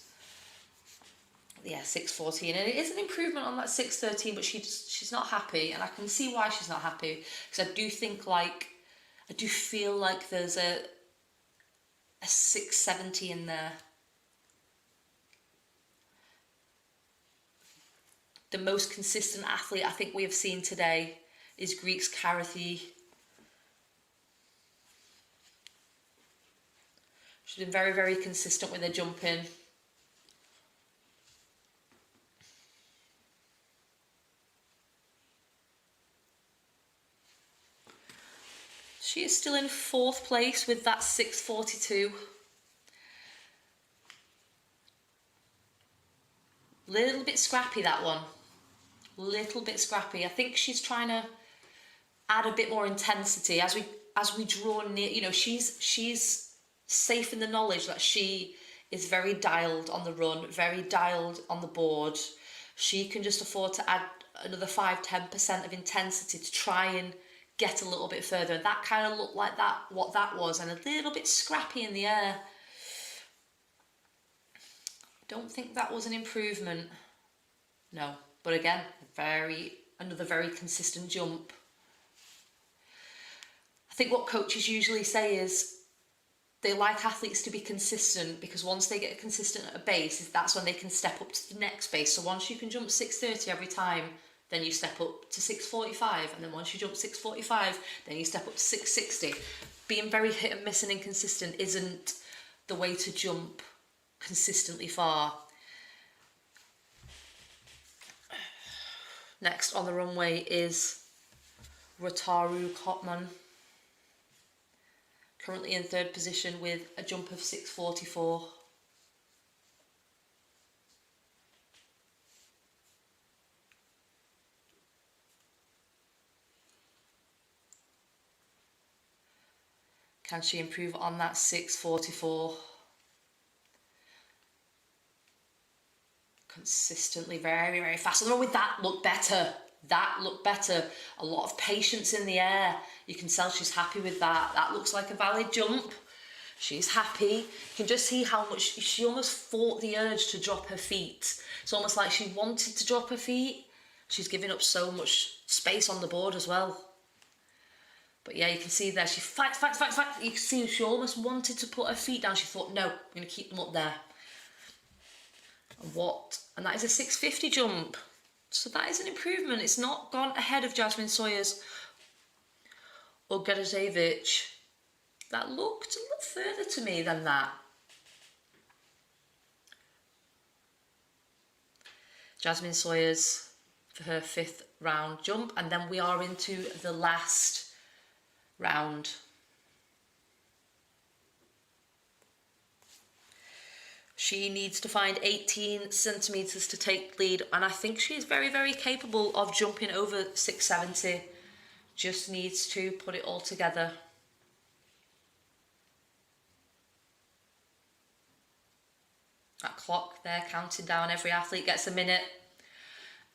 S1: Yeah, 6:14, and it is an improvement on that 6:13, but she's not happy, and I can see why she's not happy, because I do feel like there's a 6:70 in there. The most consistent athlete I think we have seen today is Greek's Karathi. She's been very, very consistent with her jumping. She is still in 4th place with that 6:42. Little bit scrappy, that one. Little bit scrappy. I think she's trying to add a bit more intensity as we draw near. You know, she's safe in the knowledge that she is very dialed on the run, very dialed on the board. She can just afford to add another 5-10% of intensity to try and get a little bit further. That kind of looked like what that was, and a little bit scrappy in the air. Don't think that was an improvement. No. But again, another very consistent jump. I think what coaches usually say is they like athletes to be consistent, because once they get consistent at a base, that's when they can step up to the next base. So once you can jump 6:30 every time, then you step up to 6:45, and then once you jump 6:45, then you step up to 6:60. Being very hit and miss and inconsistent isn't the way to jump consistently far. Next on the runway is Rotaru Kotman, currently in third position with a jump of 6:44. Can she improve on that 6:44? Consistently very, very fast. Although with that looked better. That looked better. A lot of patience in the air. You can tell she's happy with that. That looks like a valid jump. She's happy. You can just see how much she almost fought the urge to drop her feet. It's almost like she wanted to drop her feet. She's giving up so much space on the board as well. But yeah, you can see there, she fights. You can see she almost wanted to put her feet down. She thought, no, I'm going to keep them up there. And that is a 6:50 jump. So that is an improvement. It's not gone ahead of Jasmine Sawyers or Gerazevic. That looked a little further to me than that. Jasmine Sawyers for her 5th round jump, and then we are into the last round. She needs to find 18 centimetres to take lead, and I think she's very, very capable of jumping over 670. Just needs to put it all together. That clock there counting down, every athlete gets a minute.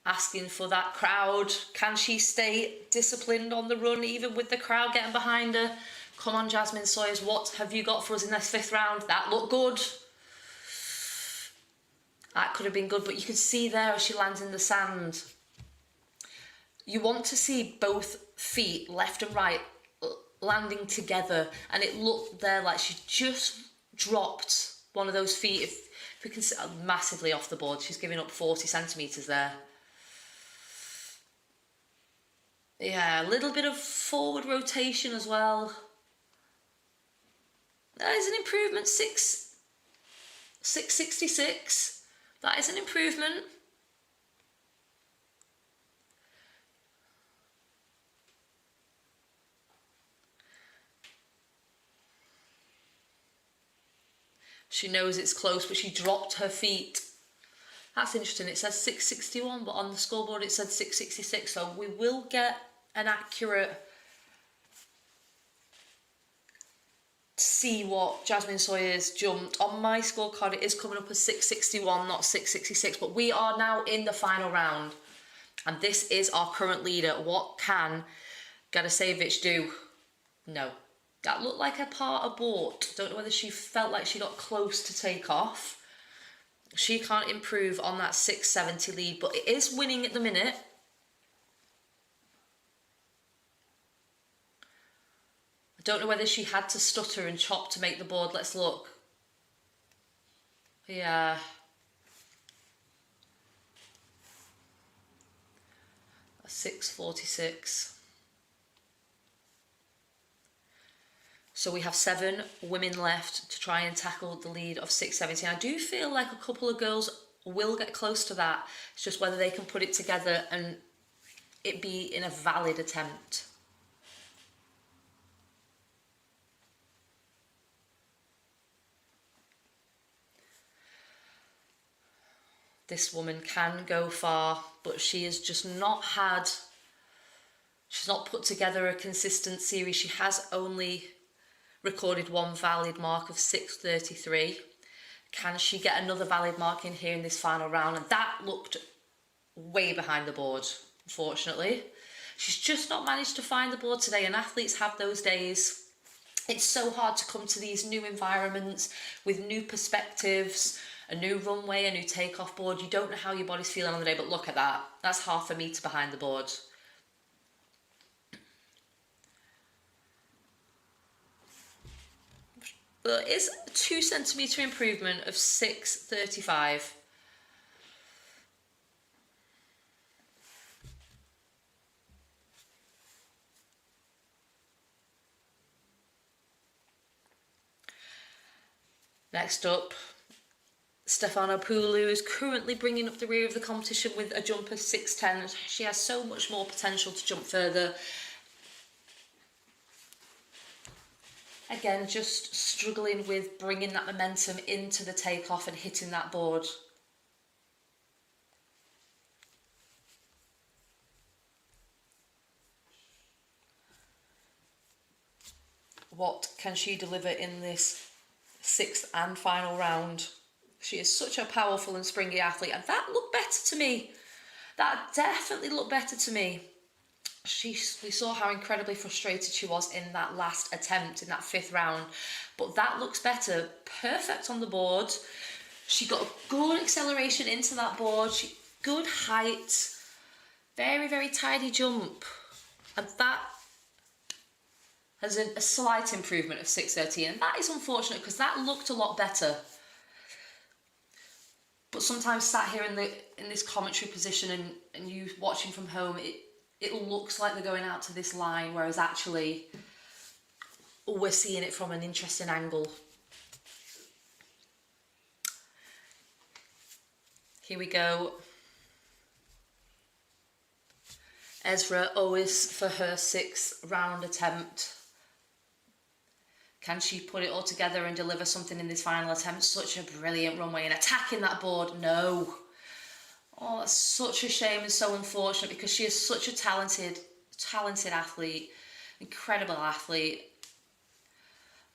S1: Asking for that crowd. Can she stay disciplined on the run even with the crowd getting behind her? Come on, Jasmine Sawyers, what have you got for us in this 5th round? That looked good. That could have been good, but you can see there as she lands in the sand. You want to see both feet, left and right, landing together, and it looked there like she just dropped one of those feet. If we can see, massively off the board. She's giving up 40 centimetres there. Yeah, a little bit of forward rotation as well. That is an improvement. 666. That is an improvement. She knows it's close, but she dropped her feet. That's interesting. It says 661, but on the scoreboard it said 666. So we will get an accurate see what Jasmine Sawyers jumped. On my scorecard it is coming up as 661, not 666, but we are now in the final round, and this is our current leader. What can Gerazevic do? No. That looked like a part abort. Don't know whether she felt like she got close to take off. She can't improve on that 670 lead, but it is winning at the minute. I don't know whether she had to stutter and chop to make the board. Let's look. Yeah. A 646. So we have 7 women left to try and tackle the lead of 670. I do feel like a couple of girls will get close to that. It's just whether they can put it together and it be in a valid attempt. This woman can go far, but she has just not had, she's not put together a consistent series. She has only recorded one valid mark of 6:33. Can she get another valid mark in here in this final round? And that looked way behind the board, unfortunately. She's just not managed to find the board today, and athletes have those days. It's so hard to come to these new environments with new perspectives a new runway, a new takeoff board. You don't know how your body's feeling on the day, but look at that. That's 1/2 metre behind the board. But it's a 2 centimetre improvement of 6.35. Next up, Stefano Poulou is currently bringing up the rear of the competition with a jump of 6.10. She has so much more potential to jump further. Again, just struggling with bringing that momentum into the takeoff and hitting that board. What can she deliver in this 6th and final round? She is such a powerful and springy athlete, and that looked better to me. That definitely looked better to me. We saw how incredibly frustrated she was in that last attempt, in that 5th round, but that looks better. Perfect on the board. She got a good acceleration into that board, good height, very, very tidy jump, and that has a slight improvement of 6.13, and that is unfortunate because that looked a lot better. But sometimes sat here in this commentary position and you watching from home, it looks like they're going out to this line, whereas actually we're seeing it from an interesting angle. Here we go. Ezra Owis for her 6th round attempt. Can she put it all together and deliver something in this final attempt? Such a brilliant runway and attacking that board. No. Oh, that's such a shame and so unfortunate because she is such a talented athlete, incredible athlete.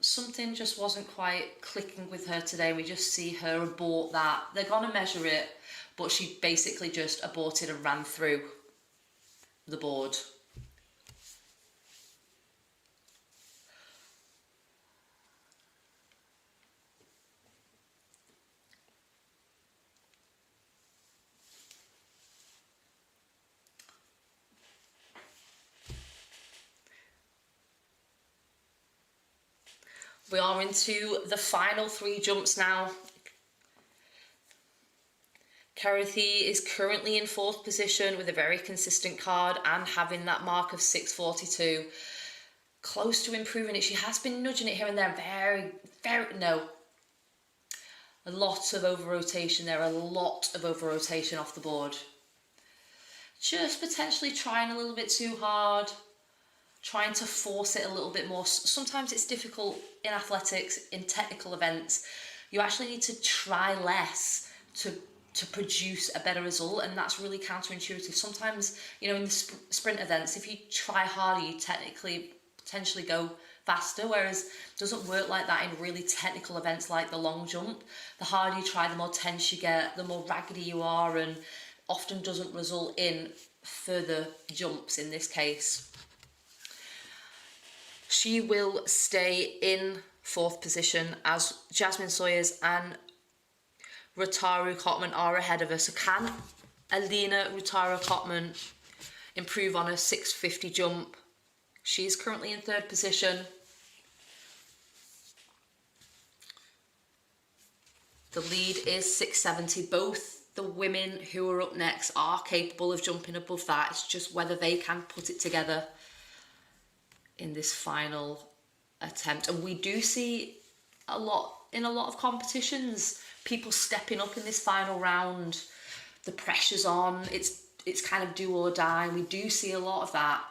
S1: Something just wasn't quite clicking with her today. We just see her abort that. They're going to measure it, but she basically just aborted and ran through the board. We are into the final 3 jumps now. Carathy is currently in 4th position with a very consistent card and having that mark of 6.42. Close to improving it. She has been nudging it here and there. A lot of over-rotation there. A lot of over-rotation off the board. Just potentially trying a little bit too hard. Trying to force it a little bit more. Sometimes it's difficult in athletics, in technical events. You actually need to try less to produce a better result, and that's really counterintuitive. Sometimes, you know, in the sprint events, if you try harder, you technically potentially go faster, whereas it doesn't work like that in really technical events like the long jump. The harder you try, the more tense you get, the more raggedy you are, and often doesn't result in further jumps in this case. She will stay in 4th position as Jasmine Sawyers and Rutaru Kotman are ahead of her. So can Alina Rutaru Kotman improve on her 6.50 jump? She's currently in 3rd position. The lead is 6.70. Both the women who are up next are capable of jumping above that. It's just whether they can put it together in this final attempt. And we do see a lot of competitions, people stepping up in this final round. The pressure's on, it's kind of do or die. We do see a lot of that,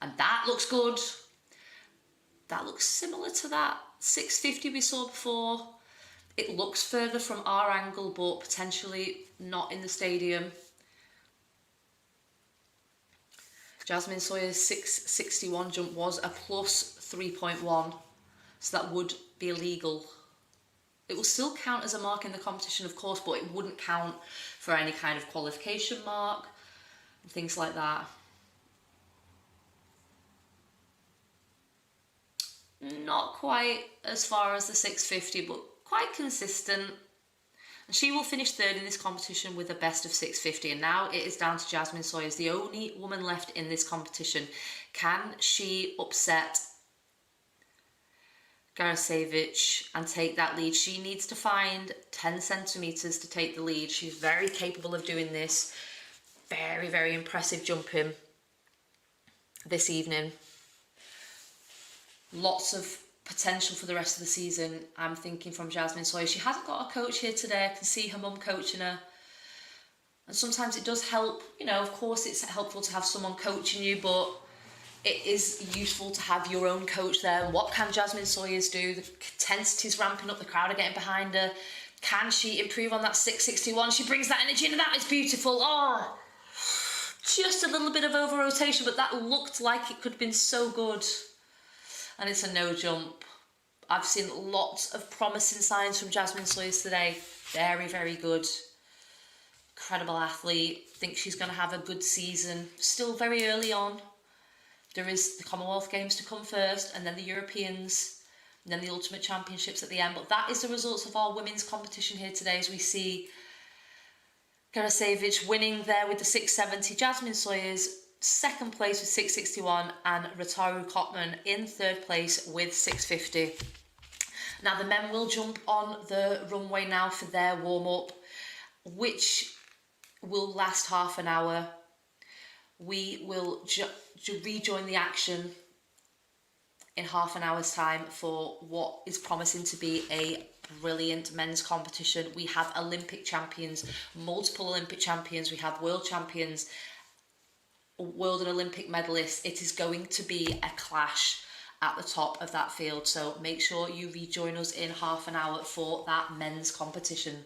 S1: and that looks good. That looks similar to that 6.50 we saw before. It looks further from our angle, but potentially not in the stadium. Jasmine Sawyer's 6.61 jump was a plus 3.1, so that would be illegal. It will still count as a mark in the competition, of course, but it wouldn't count for any kind of qualification mark and things like that. Not quite as far as the 6.50, but quite consistent. And she will finish third in this competition with a best of 650. And now it is down to Jasmine Sawyers, the only woman left in this competition. Can she upset Garasevich and take that lead? She needs to find 10 centimetres to take the lead. She's very capable of doing this. Very, very impressive jumping this evening. Lots of potential for the rest of the season, I'm thinking, from Jasmine Sawyer. She hasn't got a coach here today. I can see her mum coaching her. And sometimes it does help, you know, of course it's helpful to have someone coaching you, but it is useful to have your own coach there. And what can Jasmine Sawyers do? The intensity's ramping up, the crowd are getting behind her. Can she improve on that 661? She brings that energy into that. It's beautiful. Oh, just a little bit of over rotation, but that looked like it could have been so good. And it's a no jump. I've seen lots of promising signs from Jasmine Sawyers today. Very, very good. Incredible athlete. Think she's going to have a good season. Still very early on. There is the Commonwealth Games to come first, and then the Europeans, and then the Ultimate Championships at the end. But that is the results of our women's competition here today, as we see Garasevich winning there with the 670, Jasmine Sawyers second place with 661, and Rataru Kotman in third place with 650. Now the men will jump on the runway now for their warm-up, which will last half an hour. We will rejoin the action in half an hour's time for what is promising to be a brilliant men's competition. We have Olympic champions, multiple Olympic champions, we have world champions, world and Olympic medalists. It is going to be a clash at the top of that field, so make sure you rejoin us in half an hour for that men's competition.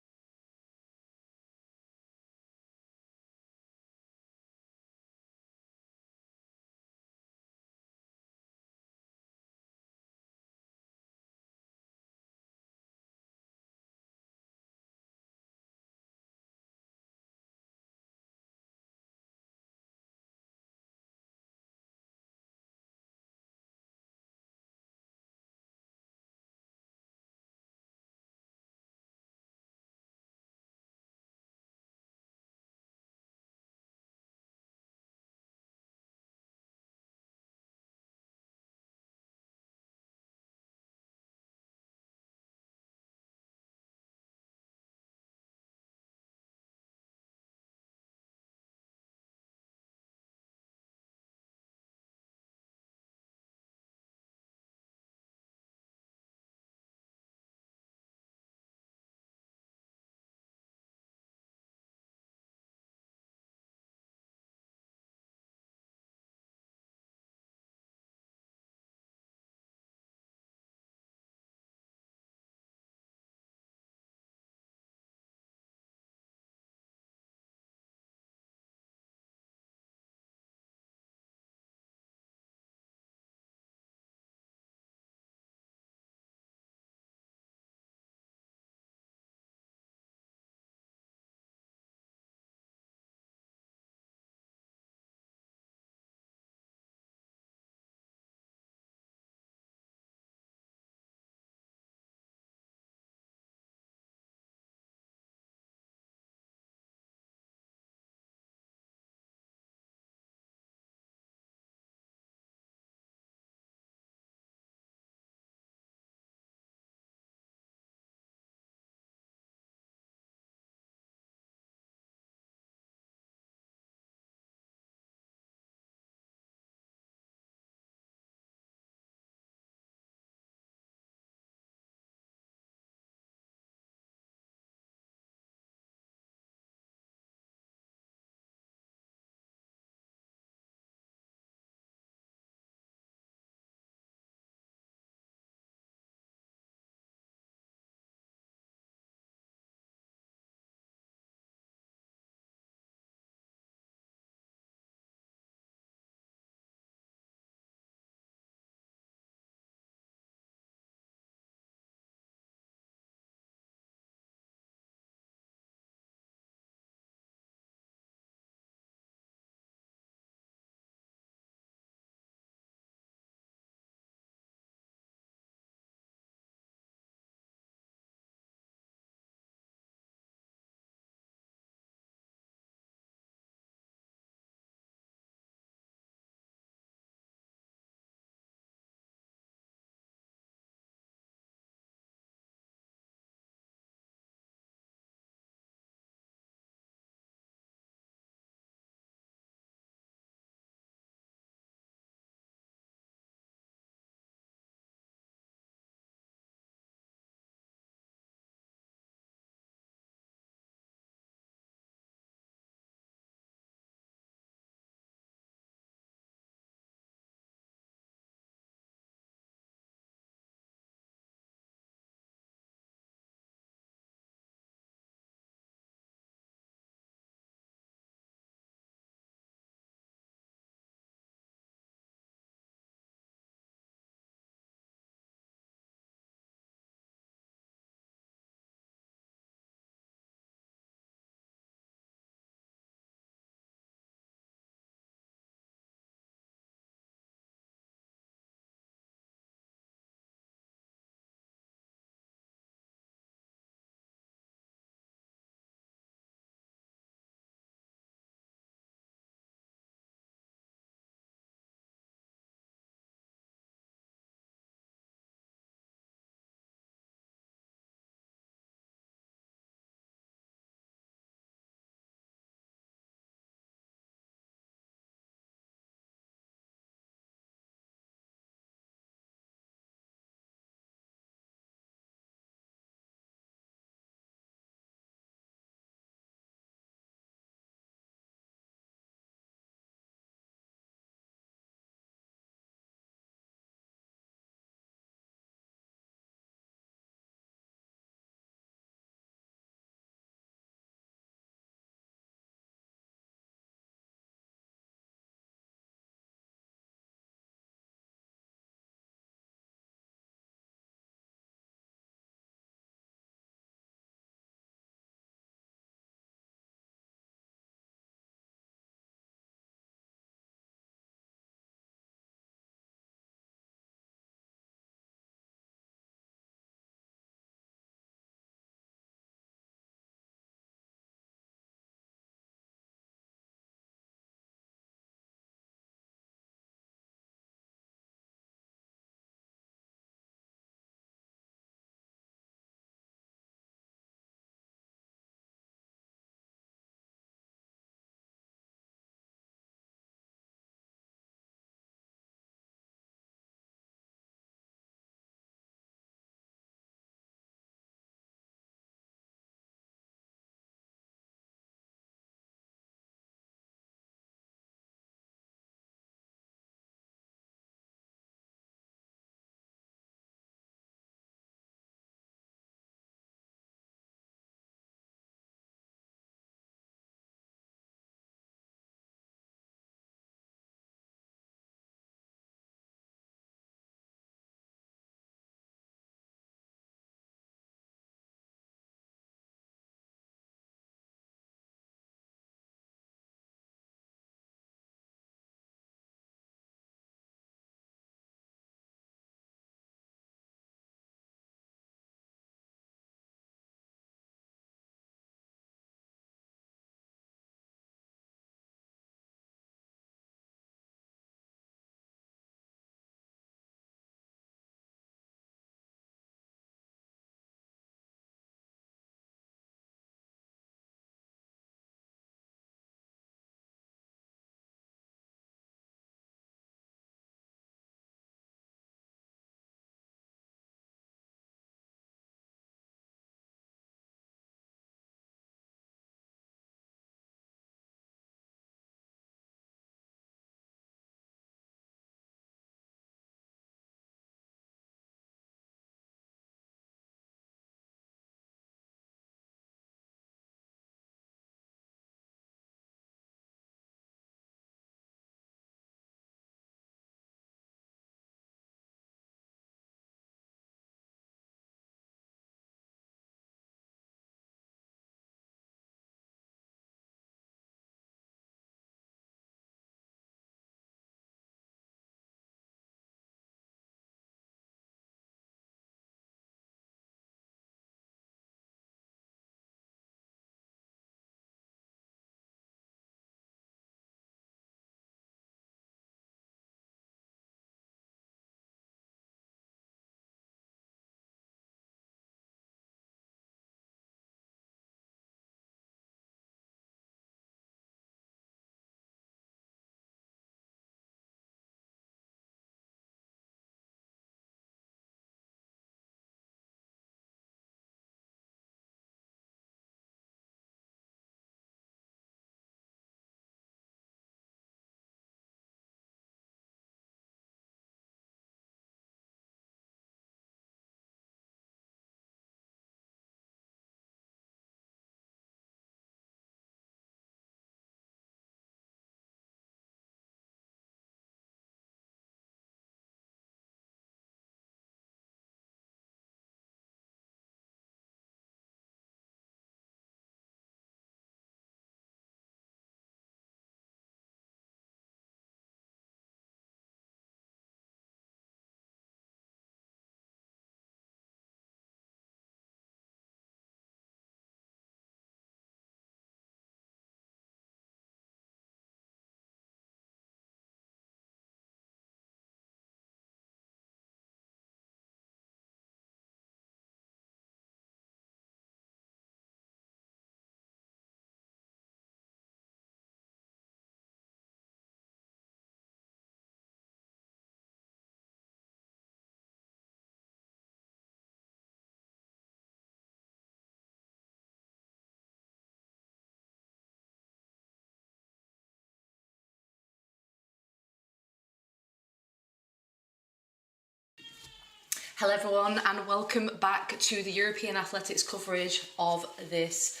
S1: Hello everyone and welcome back to the European athletics coverage of this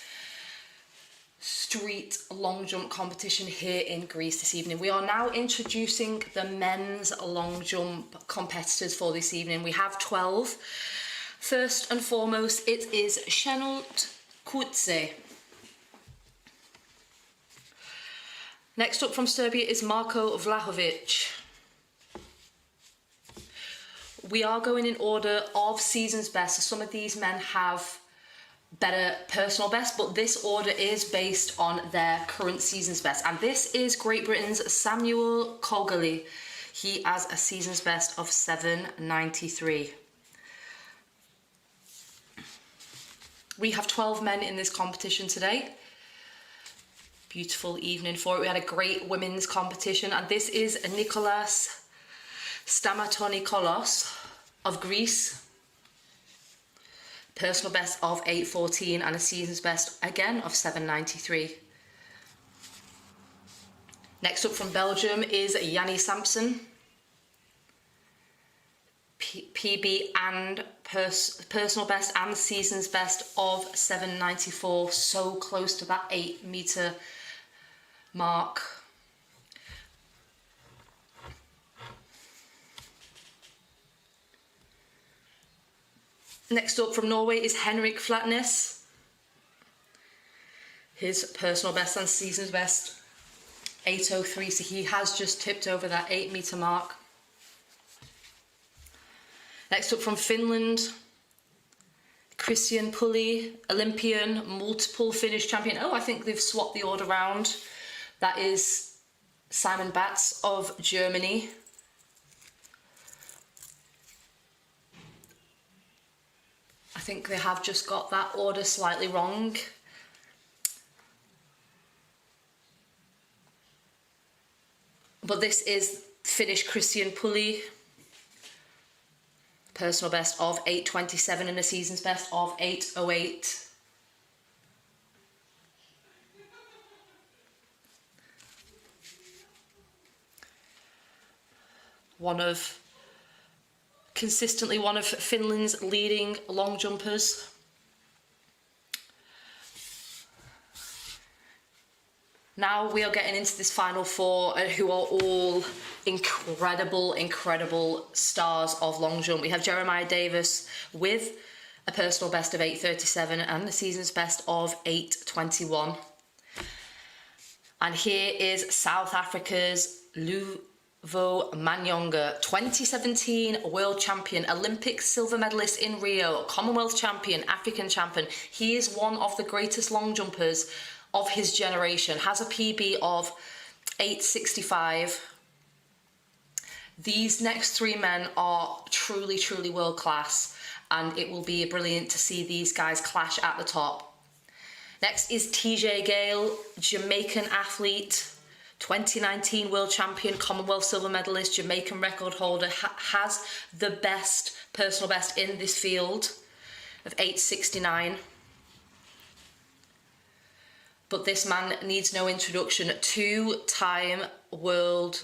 S1: street long jump competition here in Greece this evening. We are now introducing the men's long jump competitors for this evening. We have 12. First and foremost, it is Şenol Kutse. Next up from Serbia is Marko Vlahovic. We are going in order of season's best. So some of these men have better personal best, but this order is based on their current season's best. And this is Great Britain's Samuel Kogali. He has a season's best of 7:93. We have 12 men in this competition today. Beautiful evening for it. We had a great women's competition, and this is Nicholas Stamatonikolos of Greece. Personal best of 8:14 and a season's best again of 7:93. Next up from Belgium is Yanni Sampson. PB and personal best and season's best of 7:94. So close to that 8-meter mark. Next up from Norway is Henrik Flatnes. His personal best and season's best 8:03, so he has just tipped over that 8-meter mark. Next up from Finland, Christian Pulli, Olympian, multiple Finnish champion. Oh, I think they've swapped the order round. That is Simon Batz of Germany. I think they have just got that order slightly wrong. But this is Finnish Christian Pulli. Personal best of 8:27 and a season's best of 8:08. Consistently one of Finland's leading long jumpers. Now we are getting into this final four who are all incredible stars of long jump. We have Jeremiah Davis with a personal best of 8:37 and the season's best of 8:21. And here is South Africa's Luvo Manyonga, 2017 world champion, Olympic silver medalist in Rio, Commonwealth champion, African champion. He is one of the greatest long jumpers of his generation, has a PB of 8:65. These next three men are truly world class, and it will be brilliant to see these guys clash at the top. Next is TJ Gale, Jamaican athlete, 2019 world champion, Commonwealth silver medalist, Jamaican record holder, has the best personal best in this field of 8:69. But this man needs no introduction. Two-time world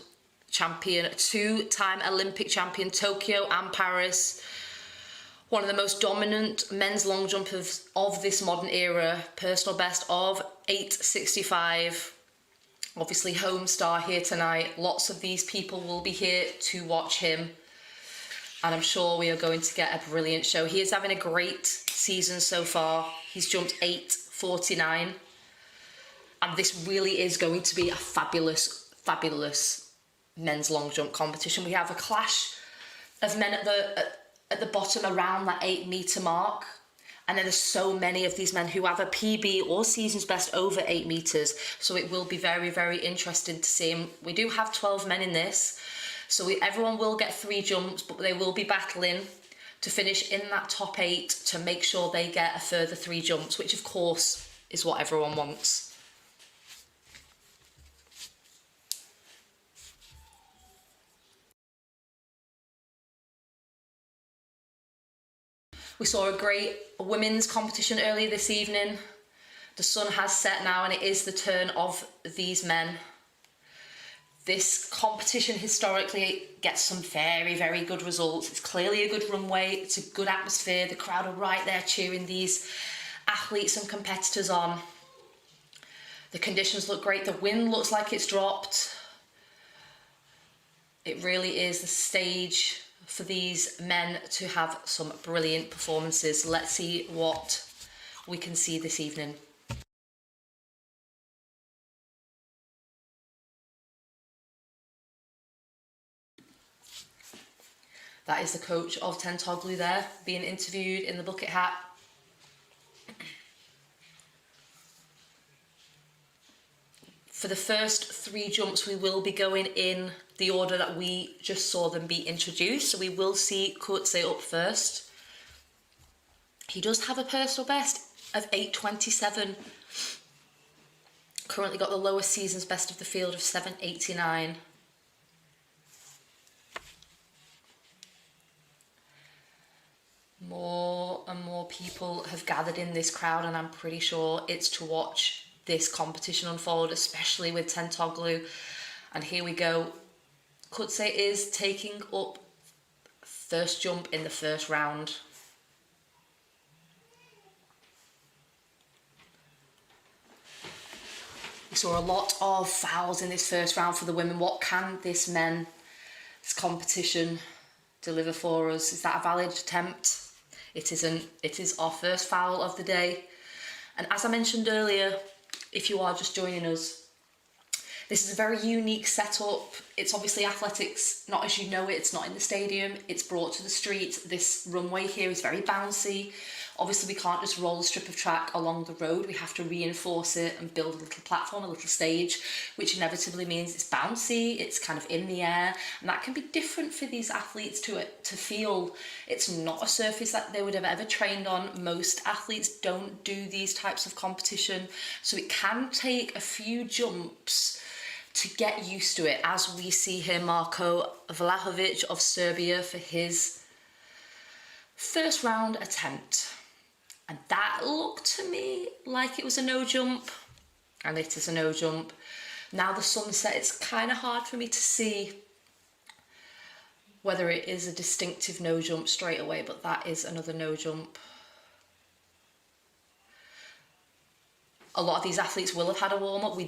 S1: champion, two-time Olympic champion, Tokyo and Paris. One of the most dominant men's long jumpers of this modern era. Personal best of 8:65. Obviously home star here tonight. Lots of these people will be here to watch him. And I'm sure we are going to get a brilliant show. He is having a great season so far. He's jumped 8:49. And this really is going to be a fabulous men's long jump competition. We have a clash of men at the bottom around that 8-meter mark. And then there's so many of these men who have a PB or season's best over 8 meters. So it will be very interesting to see. And we do have 12 men in this. So everyone will get 3 jumps, but they will be battling to finish in that top 8 to make sure they get a further 3 jumps, which of course is what everyone wants. We saw a great women's competition earlier this evening. The sun has set now and it is the turn of these men. This competition historically gets some very, very good results. It's clearly a good runway, it's a good atmosphere, the crowd are right there cheering these athletes and competitors on. The conditions look great, the wind looks like it's dropped. It really is the stage for these men to have some brilliant performances. Let's see what we can see this evening. That is the coach of Tentoglu there, being interviewed in the bucket hat. For the first 3 jumps, we will be going in the order that we just saw them be introduced. So we will see Kurtze up first. He does have a personal best of 8:27. Currently got the lowest season's best of the field of 7:89. More and more people have gathered in this crowd, and I'm pretty sure it's to watch this competition unfold, especially with Tentoglu. And here we go. Kurtze is taking up first jump in the first round. We saw a lot of fouls in this first round for the women. What can this competition deliver for us? Is that a valid attempt? It isn't. It is our first foul of the day. And as I mentioned earlier, if you are just joining us, this is a very unique setup. It's obviously athletics, not as you know it. It's not in the stadium. It's brought to the street. This runway here is very bouncy. Obviously, we can't just roll a strip of track along the road. We have to reinforce it and build a little platform, a little stage, which inevitably means it's bouncy, it's kind of in the air, and that can be different for these athletes to feel. It's not a surface that they would have ever trained on. Most athletes don't do these types of competition, so it can take a few jumps to get used to it, as we see here Marko Vlahovic of Serbia for his first round attempt. And that looked to me like it was a no jump, and it is a no jump. Now the sunset, it's kind of hard for me to see whether it is a distinctive no jump straight away, but that is another no jump. A lot of these athletes will have had a warm up.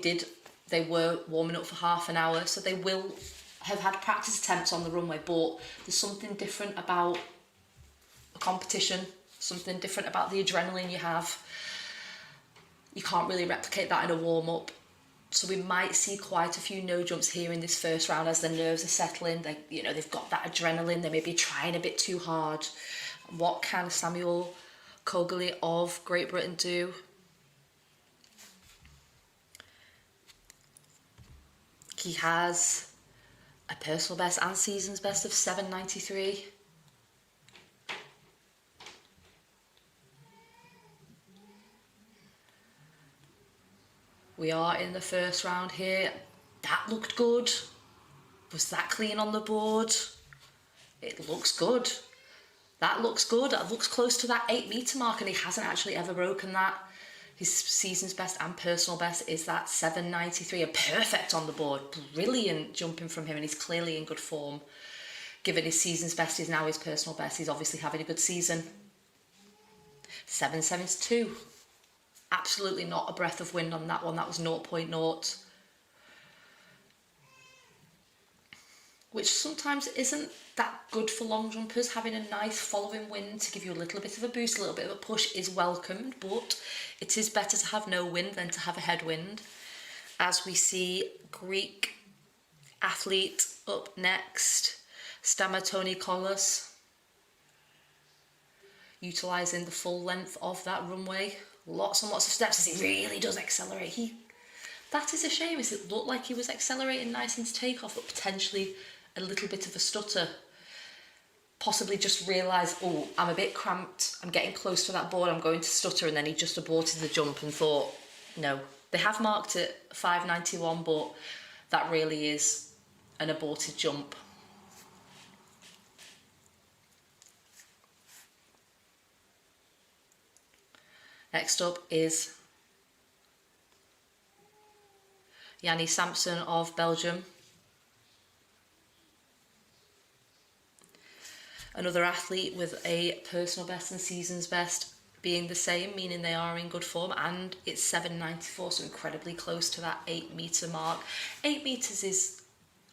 S1: They were warming up for half an hour, so they will have had practice attempts on the runway, but there's something different about a competition. Something different about the adrenaline you have. You can't really replicate that in a warm-up. So we might see quite a few no jumps here in this first round as the nerves are settling. They've got that adrenaline. They may be trying a bit too hard. What can Samuel Kogli of Great Britain do? He has a personal best and season's best of 7:93. We are in the first round here. That looked good. Was that clean on the board? It looks good. That looks good. That looks close to that 8 metre mark, and he hasn't actually ever broken that. His season's best and personal best is that 7:93. A perfect on the board. Brilliant jumping from him, and he's clearly in good form. Given his season's best is now his personal best, he's obviously having a good season. 7:72. Absolutely not a breath of wind on that one. That was 0.0. Which sometimes isn't that good for long jumpers. Having a nice following wind to give you a little bit of a boost, a little bit of a push is welcomed, but it is better to have no wind than to have a headwind. As we see Greek athlete up next, Stamatoni Kolos, utilising the full length of that runway. Lots and lots of steps as he really does accelerate. That is a shame, as it looked like he was accelerating nice into takeoff, but potentially a little bit of a stutter. Possibly just realised, oh, I'm a bit cramped, I'm getting close to that board, I'm going to stutter, and then he just aborted the jump and thought, no. They have marked it 5:91, but that really is an aborted jump. Next up is Yanni Sampson of Belgium. Another athlete with a personal best and season's best being the same, meaning they are in good form, and it's 7.94, so incredibly close to that 8 metre mark. 8 metres is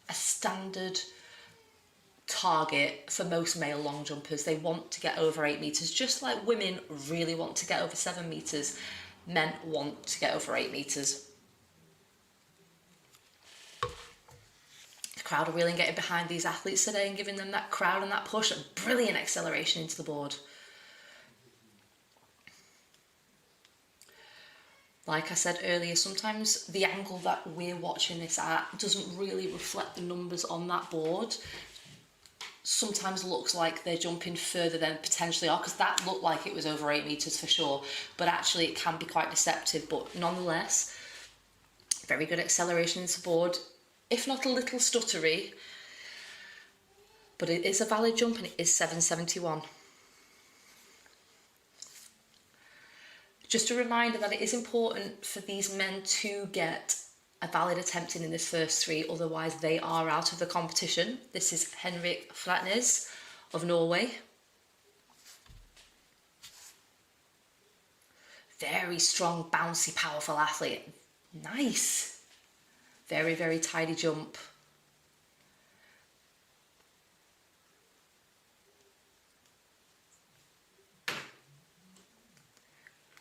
S1: a standard target for most male long jumpers. They want to get over 8 metres, just like women really want to get over 7 metres. Men want to get over 8 metres. The crowd are really getting behind these athletes today and giving them that crowd and that push, and brilliant acceleration into the board. Like I said earlier, sometimes the angle that we're watching this at doesn't really reflect the numbers on that board. Sometimes looks like they're jumping further than potentially are, because that looked like it was over 8 metres for sure, but actually it can be quite deceptive. But nonetheless, very good acceleration into the board, if not a little stuttery, but it is a valid jump and it is 7.71. Just a reminder that it is important for these men to get a valid attempt in this first 3, otherwise they are out of the competition. This is Henrik Flatnes of Norway. Very strong, bouncy, powerful athlete. Nice. Very, very tidy jump.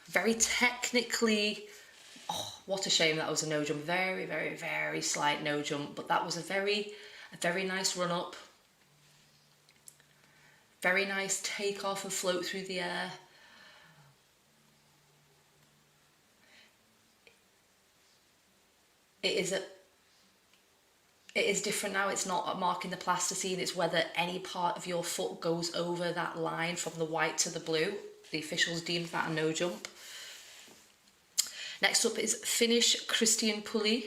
S1: Very technically, oh, what a shame that was a no jump. Very, very, very slight no jump, but that was a very nice run up. Very nice take off and float through the air. It is different now. It's not marking the plasticine, it's whether any part of your foot goes over that line from the white to the blue. The officials deemed that a no jump. Next up is Finnish Christian Pulli.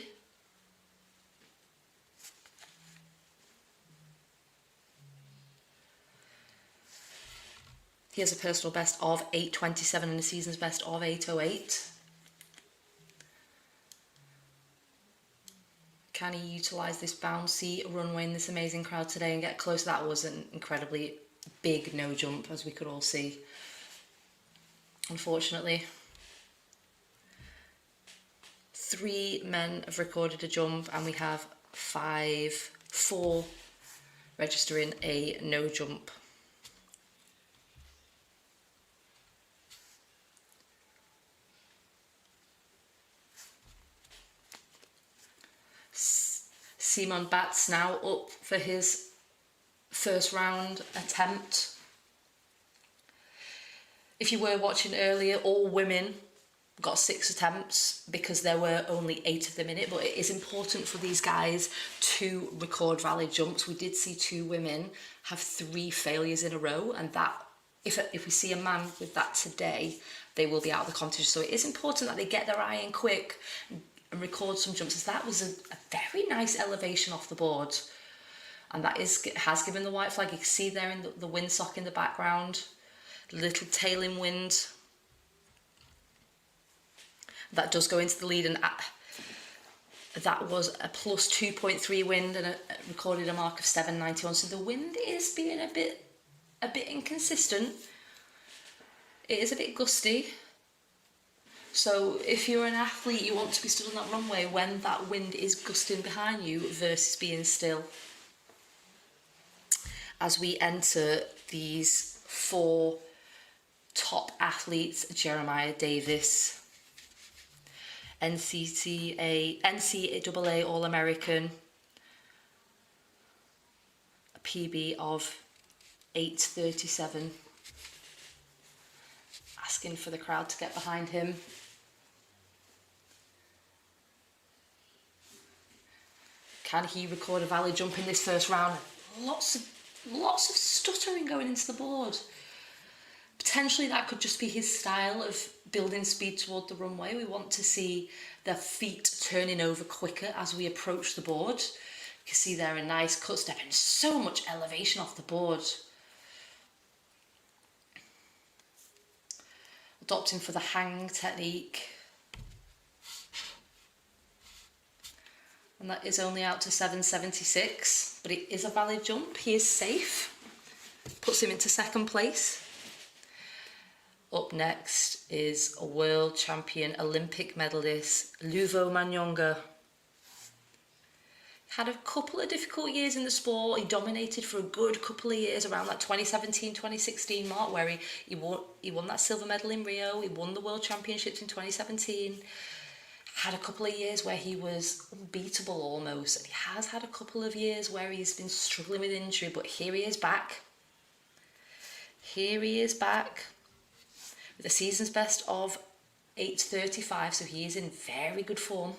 S1: He has a personal best of 8.27 and a season's best of 8.08. Can he utilise this bouncy runway in this amazing crowd today and get close? That was an incredibly big no jump, as we could all see, unfortunately. 3 men have recorded a jump and we have 4 registering a no jump. Simon Batts now up for his first round attempt. If you were watching earlier, all women got 6 attempts because there were only 8 of them in it, but it is important for these guys to record valid jumps. We did see 2 women have 3 failures in a row, and that if we see a man with that today, they will be out of the competition. So it is important that they get their eye in quick and record some jumps. So that was a very nice elevation off the board, and that has given the white flag. You can see there in the windsock in the background, little tailing wind. That does go into the lead, and that was a plus 2.3 wind and recorded a mark of 7.91. So the wind is being a bit inconsistent. It is a bit gusty. So if you're an athlete, you want to be stood on that runway when that wind is gusting behind you versus being still. As we enter these 4 top athletes, Jeremiah Davis, NCAA All-American, a PB of 8.37, asking for the crowd to get behind him. Can he record a valid jump in this first round? Lots of stuttering going into the board. Potentially that could just be his style of building speed toward the runway. We want to see the feet turning over quicker as we approach the board. You can see there a nice cut step and so much elevation off the board. Adopting for the hang technique. And that is only out to 7.76, but it is a valid jump. He is safe. puts him into second place. Up next is a world champion Olympic medalist, Luvo Manyonga. Had a couple of difficult years in the sport. He dominated for a good couple of years around that 2017, 2016 mark, where he won that silver medal in Rio. He won the World Championships in 2017. Had a couple of years where he was unbeatable almost. And he has had a couple of years where he's been struggling with injury, but here he is back. Here he is back with a season's best of 8:35, so he is in very good form.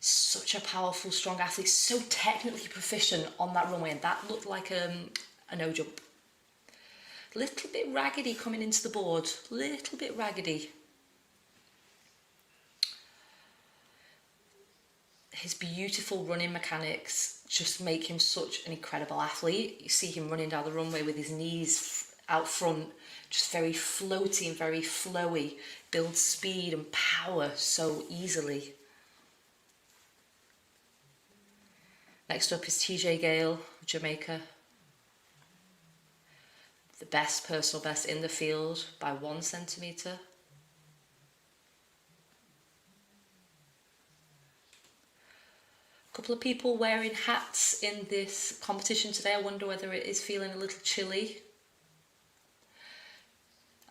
S1: Such a powerful, strong athlete, so technically proficient on that runway, and that looked like a no jump. Little bit raggedy coming into the board, little bit raggedy. His beautiful running mechanics just make him such an incredible athlete. You see him running down the runway with his knees out front, just very floaty and very flowy, builds speed and power so easily. Next up is TJ Gale, Jamaica. The best personal best in the field by 1 centimetre. A couple of people wearing hats in this competition today. I wonder whether it is feeling a little chilly.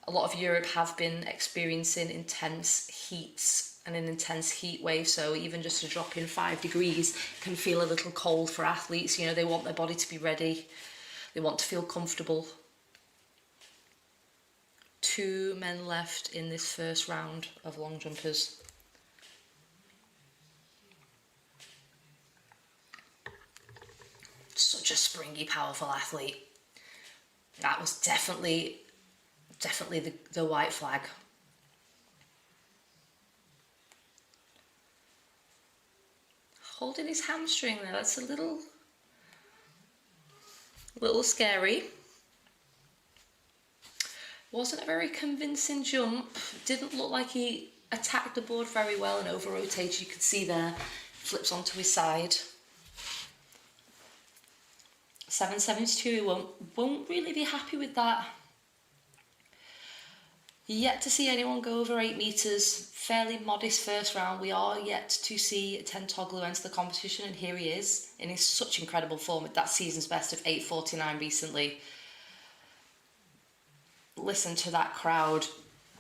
S1: A lot of Europe have been experiencing intense heats and an intense heat wave, so even just a drop in 5 degrees can feel a little cold for athletes. You know, they want their body to be ready, they want to feel comfortable. 2 men left in this first round of long jumpers. Such a springy, powerful athlete. That was definitely the white flag. Holding his hamstring there, that's a little scary. Wasn't a very convincing jump. Didn't look like he attacked the board very well and over-rotated. You could see there, flips onto his side. 7.72, won't really be happy with that. Yet to see anyone go over 8 metres. Fairly modest first round. We are yet to see Tentoglu enter the competition, and here he is in his such incredible form with that season's best of 8.49 recently. Listen to that crowd.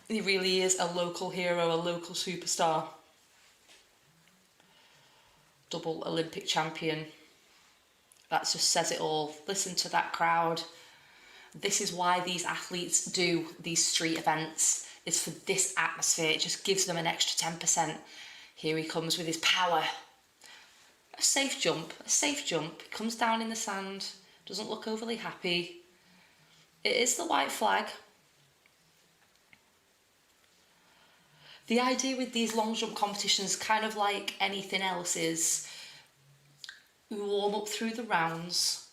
S1: He really is a local hero, a local superstar. Double Olympic champion. That just says it all. Listen to that crowd. This is why these athletes do these street events. It's for this atmosphere. It just gives them an extra 10%. Here he comes with his power. A safe jump. He comes down in the sand. Doesn't look overly happy. It is the white flag. The idea with these long jump competitions, kind of like anything else, is we warm up through the rounds.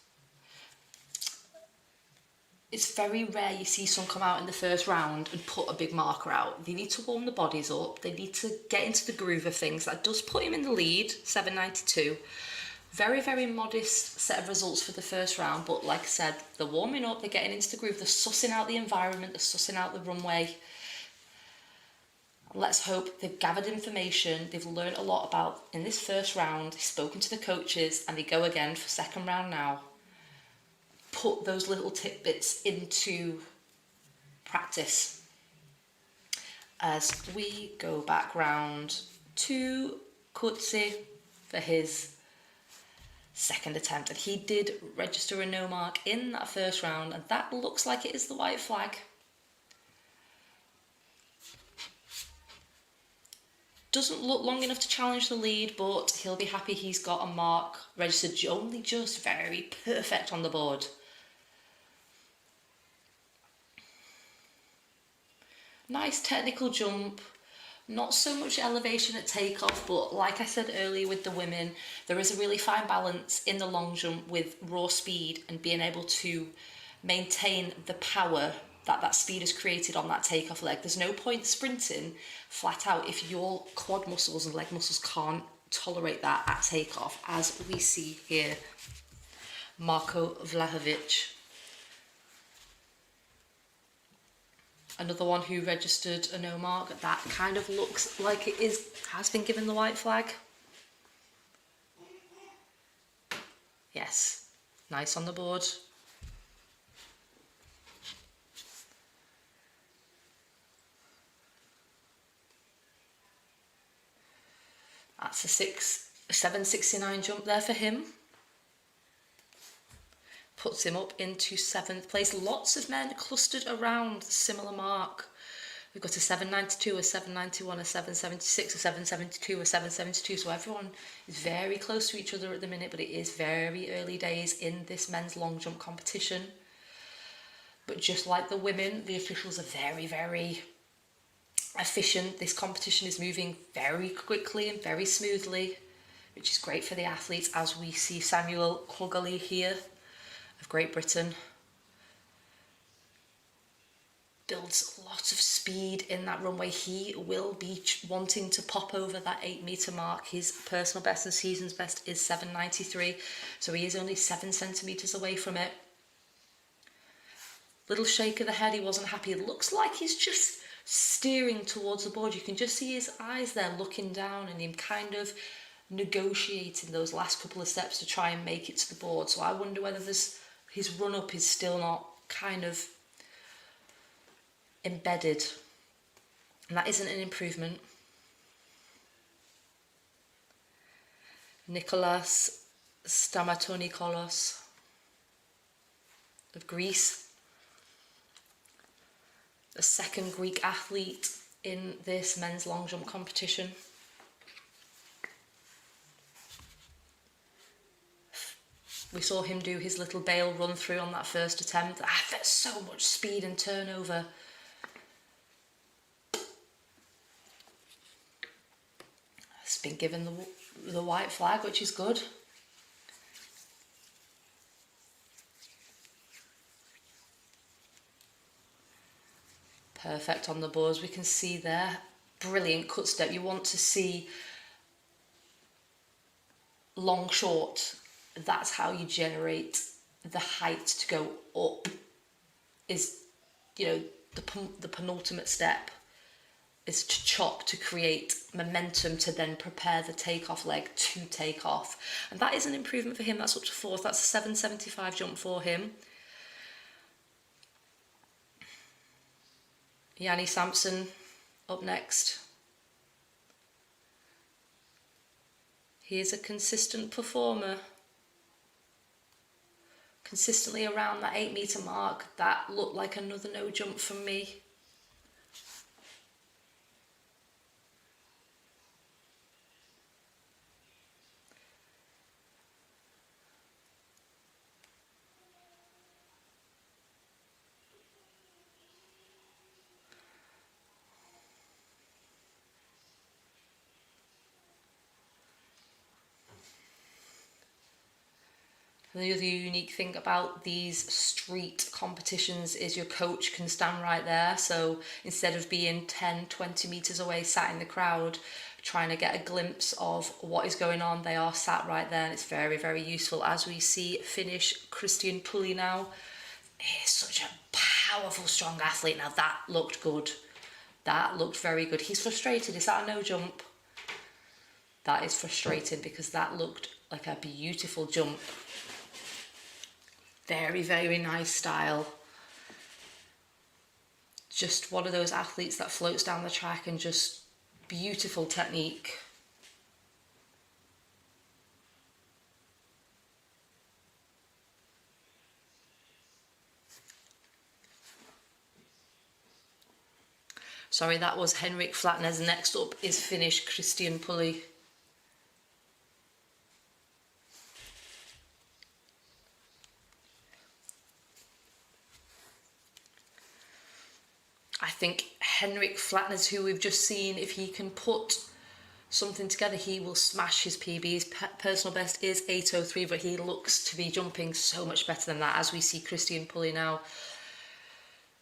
S1: It's very rare you see someone come out in the first round and put a big marker out. They need to warm the bodies up. They need to get into the groove of things. That does put him in the lead, 7.92. Very, very modest set of results for the first round. But like I said, they're warming up, they're getting into the groove, they're sussing out the environment, they're sussing out the runway. Let's hope they've gathered information, they've learned a lot about in this first round, they've spoken to the coaches, and they go again for second round now. Put those little tidbits into practice as we go back round to Coetzee for his second attempt. And he did register a no mark in that first round, and that looks like it is the white flag. Doesn't look long enough to challenge the lead, but he'll be happy he's got a mark registered only just very perfect on the board. Nice technical jump, not so much elevation at takeoff, but like I said earlier with the women, there is a really fine balance in the long jump with raw speed and being able to maintain the power that speed is created on that takeoff leg. There's no point sprinting flat out if your quad muscles and leg muscles can't tolerate that at takeoff, as we see here. Marko Vlahovic. Another one who registered a no mark. That kind of looks like it has been given the white flag. Yes, nice on the board. That's a 769 jump there for him. Puts him up into 7th place. Lots of men clustered around a similar mark. We've got a 792, a 791, a 776, a 772, a 772. So everyone is very close to each other at the minute, but it is very early days in this men's long jump competition. But just like the women, the officials are very, very efficient. This competition is moving very quickly and very smoothly, which is great for the athletes, as we see Samuel Cluggerly here of Great Britain. Builds lots of speed in that runway. He will be wanting to pop over that 8 metre mark. His personal best and season's best is 793, so he is only 7 centimetres away from it. Little shake of the head, he wasn't happy. It looks like he's just steering towards the board. You can just see his eyes there looking down and him kind of negotiating those last couple of steps to try and make it to the board. So I wonder whether his run up is still not kind of embedded, and that isn't an improvement. Nicholas Stamatonikolos of Greece, the second Greek athlete in this men's long jump competition. We saw him do his little bail run through on that first attempt. There's so much speed and turnover. It's been given the white flag, which is good. Perfect on the boards. We can see there, brilliant cut step. You want to see long, short. That's how you generate the height to go up. Is, the penultimate step is to chop to create momentum to then prepare the takeoff leg to take off. And that is an improvement for him. That's up to 4th. That's a 775 jump for him. Yanni Sampson up next. He is a consistent performer. Consistently around that 8 metre mark. That looked like another no jump from me. And the other unique thing about these street competitions is your coach can stand right there. So instead of being 10, 20 metres away, sat in the crowd, trying to get a glimpse of what is going on, they are sat right there, and it's very, very useful. As we see Finnish Christian Pulli now, he's such a powerful, strong athlete. Now that looked good. That looked very good. He's frustrated. Is that a no jump? That is frustrating because that looked like a beautiful jump. Very, very nice style. Just one of those athletes that floats down the track and just beautiful technique. Sorry, that was Henrik Flatner's. Next up is Finnish Christian Pulli. I think Henrik Flatner's, who we've just seen, if he can put something together, he will smash his PB. His personal best is 8:03, but he looks to be jumping so much better than that, as we see Christian Pulli now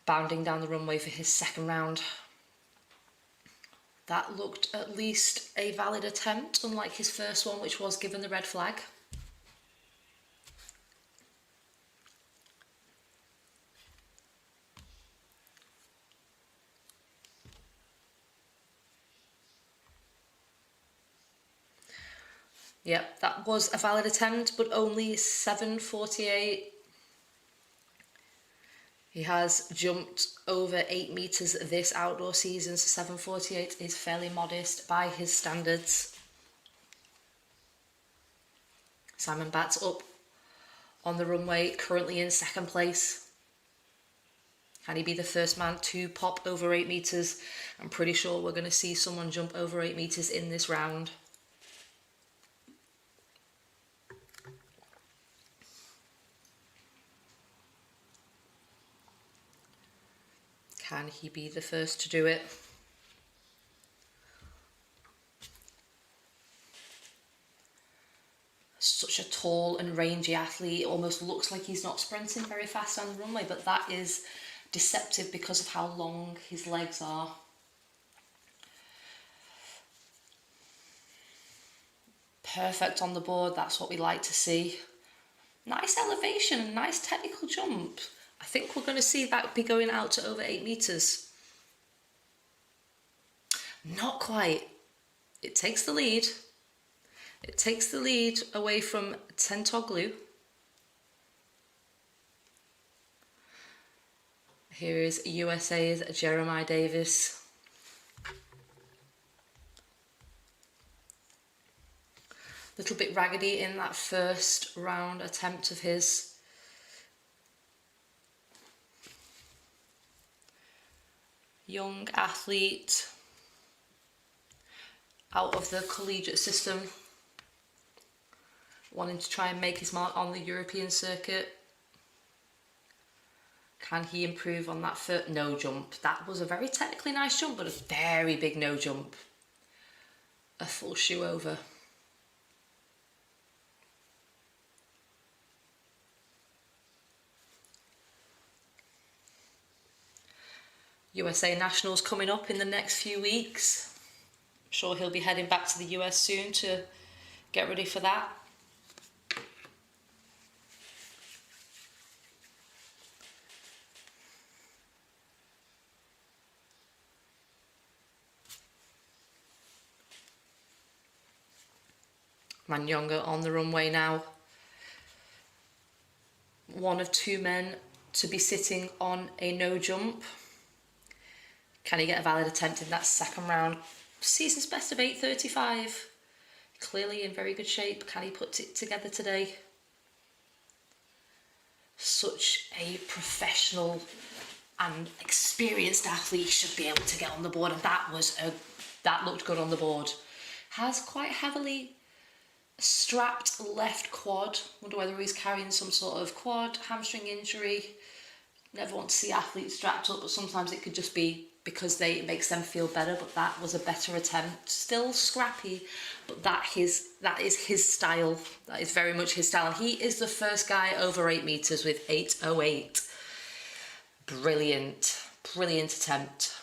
S1: bounding down the runway for his second round. That looked at least a valid attempt, unlike his first one, which was given the red flag. Yep, that was a valid attempt, but only 7:48. He has jumped over 8 metres this outdoor season, so 7:48 is fairly modest by his standards. Simon Batts up on the runway, currently in second place. Can he be the first man to pop over 8 metres? I'm pretty sure we're going to see someone jump over 8 metres in this round. Can he be the first to do it? Such a tall and rangy athlete. It almost looks like he's not sprinting very fast on the runway, but that is deceptive because of how long his legs are. Perfect on the board, that's what we like to see. Nice elevation and nice technical jump. I think we're going to see that be going out to over 8 metres. Not quite. It takes the lead. It takes the lead away from Tentoglu. Here is USA's Jeremiah Davis. Little bit raggedy in that first round attempt of his. Young athlete out of the collegiate system, wanting to try and make his mark on the European circuit. Can he improve on that first no jump? That was a very technically nice jump, but a very big no jump. A full shoe over. USA Nationals coming up in the next few weeks. I'm sure he'll be heading back to the US soon to get ready for that. Manyonga on the runway now. One of 2 men to be sitting on a no jump. Can he get a valid attempt in that second round? Season's best of 8:35. Clearly in very good shape. Can he put it together today? Such a professional and experienced athlete should be able to get on the board, and that looked good on the board. Has quite heavily strapped left quad. Wonder whether he's carrying some sort of quad hamstring injury. Never want to see athletes strapped up, but sometimes it could just be because it makes them feel better. But that was a better attempt. Still scrappy, but that is his style. That is very much his style. He is the first guy over 8 metres with 8:08. Brilliant attempt.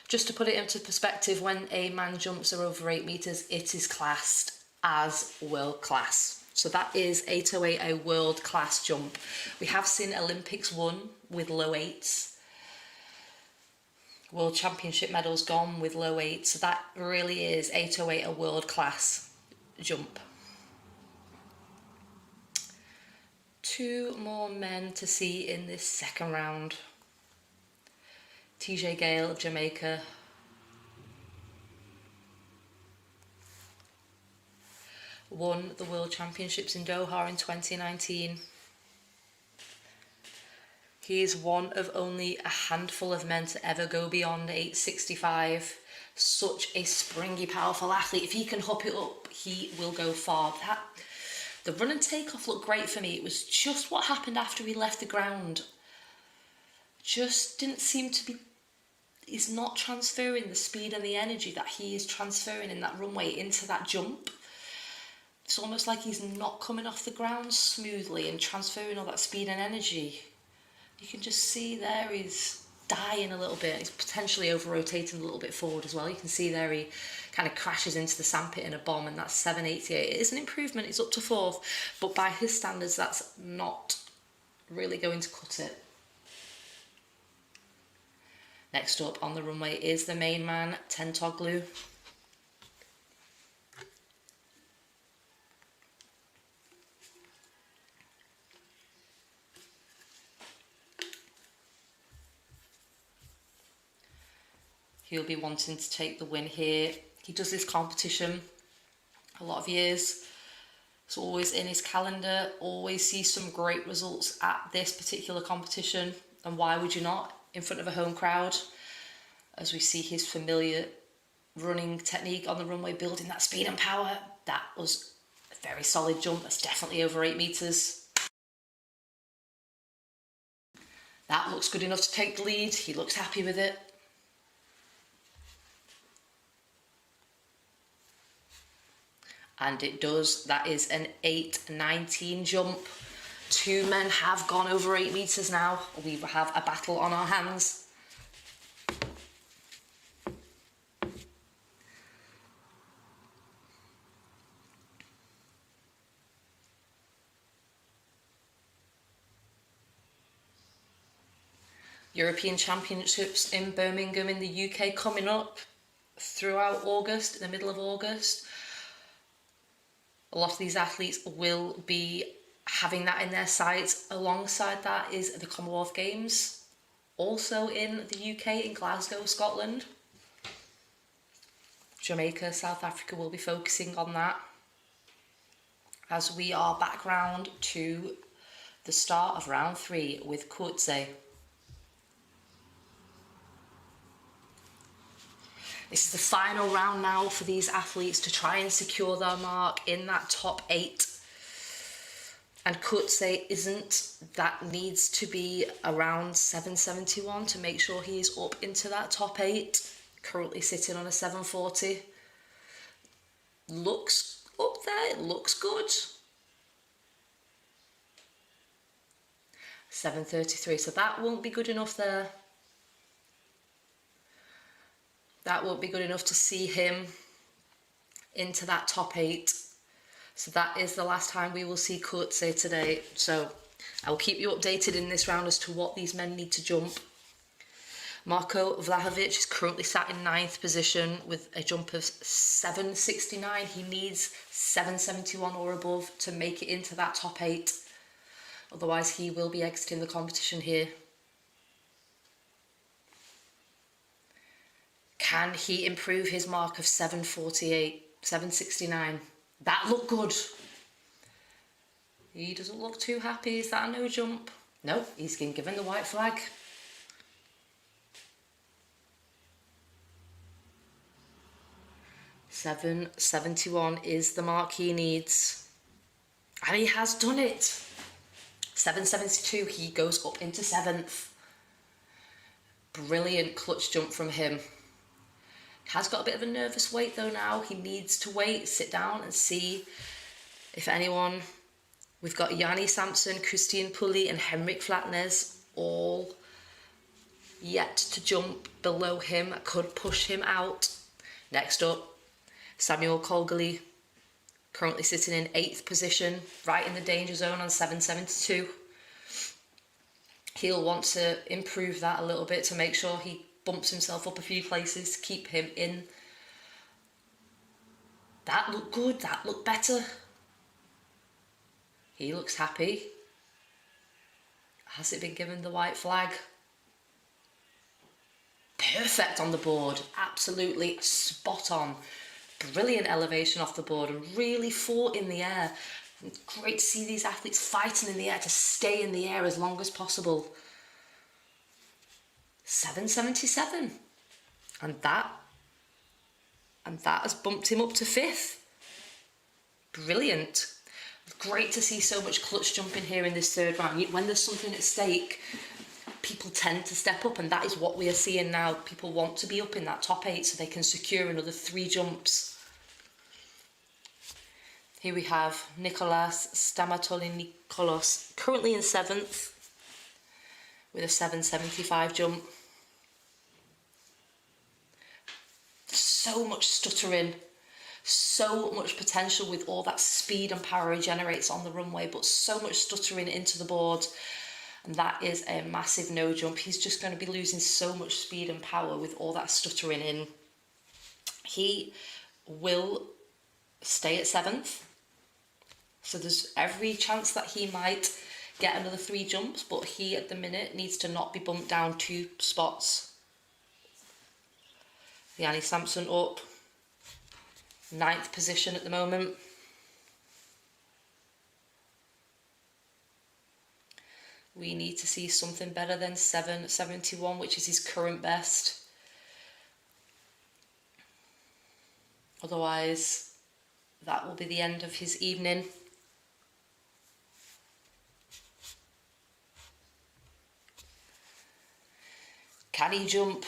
S1: Just to put it into perspective, when a man jumps over 8 metres, it is classed as world class. So that is 8:08, a world class jump. We have seen Olympics won with low 8s. World Championship medals gone with low 8s. So that really is 8:08, a world class jump. 2 more men to see in this second round. TJ Gale of Jamaica. Won the World Championships in Doha in 2019. He is one of only a handful of men to ever go beyond 8:65. Such a springy, powerful athlete. If he can hop it up, he will go far. The run and takeoff looked great for me. It was just what happened after he left the ground. Just didn't seem to be... He's not transferring the speed and the energy that he is transferring in that runway into that jump. It's almost like he's not coming off the ground smoothly and transferring all that speed and energy. You can just see there he's dying a little bit. He's potentially over-rotating a little bit forward as well. You can see there he kind of crashes into the sandpit in a bomb, and that's 7:88. It is an improvement. It's up to 4th, but by his standards, that's not really going to cut it. Next up on the runway is the main man, Tentoglu. He'll be wanting to take the win here. He does this competition a lot of years. It's always in his calendar, always sees some great results at this particular competition. And why would you not? In front of a home crowd, as we see his familiar running technique on the runway, building that speed and power. That was a very solid jump. That's definitely over 8 meters. That looks good enough to take the lead. He looks happy with it. And it does. That is an 8.19 jump. 2 men have gone over 8 meters now. We have a battle on our hands. European Championships in Birmingham in the UK coming up throughout August, in the middle of August. A lot of these athletes will be having that in their sights. Alongside that is the Commonwealth Games, also in the UK, in Glasgow, Scotland. Jamaica, South Africa will be focusing on that. As we are back round to the start of round 3 with Coetzee. This is the final round now for these athletes to try and secure their mark in that top 8. And Coetzee isn't, that needs to be around 771 to make sure he is up into that top 8. Currently sitting on a 740. Looks up there, it looks good. 733, so that won't be good enough there. That won't be good enough to see him into that top 8. So that is the last time we will see Coetzee today. So I will keep you updated in this round as to what these men need to jump. Marko Vlahovic is currently sat in 9th position with a jump of 769. He needs 771 or above to make it into that top 8. Otherwise he will be exiting the competition here. Can he improve his mark of 748, 769? That looked good. He doesn't look too happy. Is that a no jump? No, he's been given the white flag. $771 is the mark he needs. And he has done it. 772, he goes up into 7th. Brilliant clutch jump from him. Has got a bit of a nervous wait though now. He needs to wait, sit down and see if anyone... We've got Yanni Sampson, Christian Pulli and Henrik Flatnes all yet to jump below him. Could push him out. Next up, Samuel Colgally, currently sitting in 8th position, right in the danger zone on 772. He'll want to improve that a little bit to make sure he bumps himself up a few places to keep him in. That looked good, that looked better. He looks happy. Has it been given the white flag? Perfect on the board, absolutely spot on. Brilliant elevation off the board and really fought in the air. Great to see these athletes fighting in the air to stay in the air as long as possible. 777, and that has bumped him up to 5th. Brilliant. Great to see so much clutch jumping here in this 3rd round. When there's something at stake, people tend to step up, and that is what we are seeing now. People want to be up in that top 8 so they can secure another 3 jumps. Here we have Nicolas Stamatolikolos, currently in 7th with a 775 jump. So much stuttering, so much potential with all that speed and power he generates on the runway, but so much stuttering into the board, and that is a massive no jump. He's just going to be losing so much speed and power with all that stuttering in. He will stay at 7th, so there's every chance that he might get another 3 jumps, but he at the minute needs to not be bumped down 2 spots. The Annie Sampson up, 9th position at the moment. We need to see something better than 7.71, which is his current best. Otherwise, that will be the end of his evening. Can he jump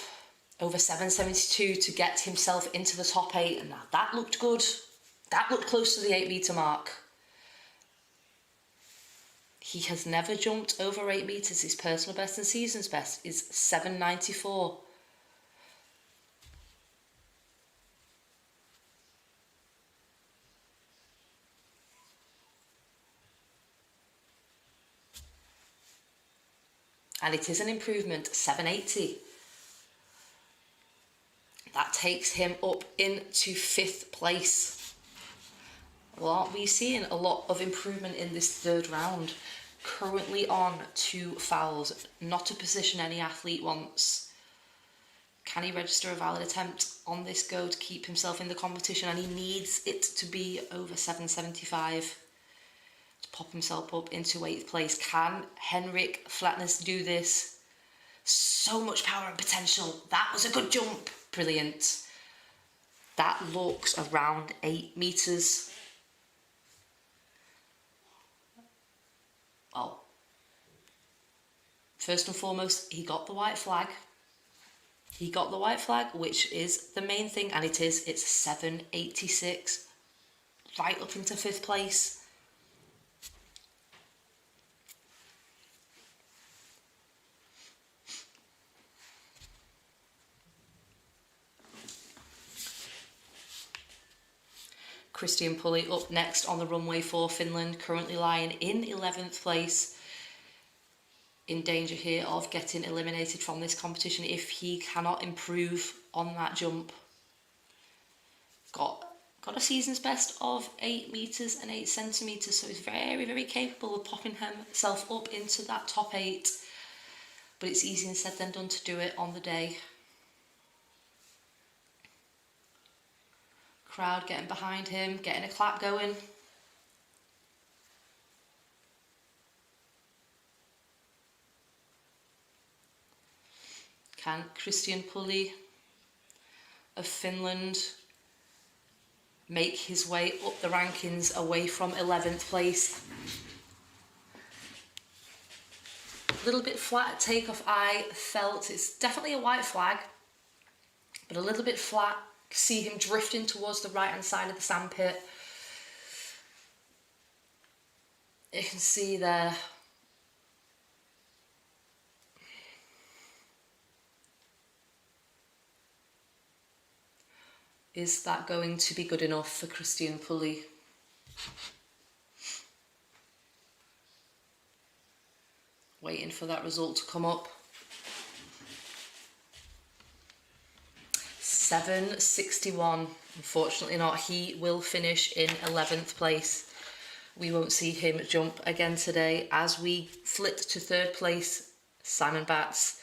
S1: over 7.72 to get himself into the top 8? And that looked good. That looked close to the 8 metre mark. He has never jumped over 8 metres. His personal best and season's best is 7.94. And it is an improvement, 7.80. That takes him up into 5th place. Well, aren't we seeing a lot of improvement in this 3rd round? Currently on 2 fouls, not a position any athlete wants. Can he register a valid attempt on this go to keep himself in the competition? And he needs it to be over 7.75 to pop himself up into 8th place. Can Henrik Flatness do this? So much power and potential. That was a good jump. Brilliant. That looks around 8 metres. Well, first and foremost, he got the white flag. He got the white flag, which is the main thing, and it's 7.86, right up into 5th place. Christian Pulley up next on the runway for Finland, currently lying in 11th place. In danger here of getting eliminated from this competition if he cannot improve on that jump. Got a season's best of 8 metres and 8 centimetres, so he's very, very capable of popping himself up into that top 8. But it's easier said than done to do it on the day. Crowd getting behind him, getting a clap going. Can Christian Pulley of Finland make his way up the rankings away from 11th place? A little bit flat at takeoff, I felt. It's definitely a white flag, but a little bit flat. See him drifting towards the right hand side of the sandpit. You can see there. Is that going to be good enough for Christian Pulley? Waiting for that result to come up. 7.61. Unfortunately not. He will finish in 11th place. We won't see him jump again today. As we flit to 3rd place, Simon Batts.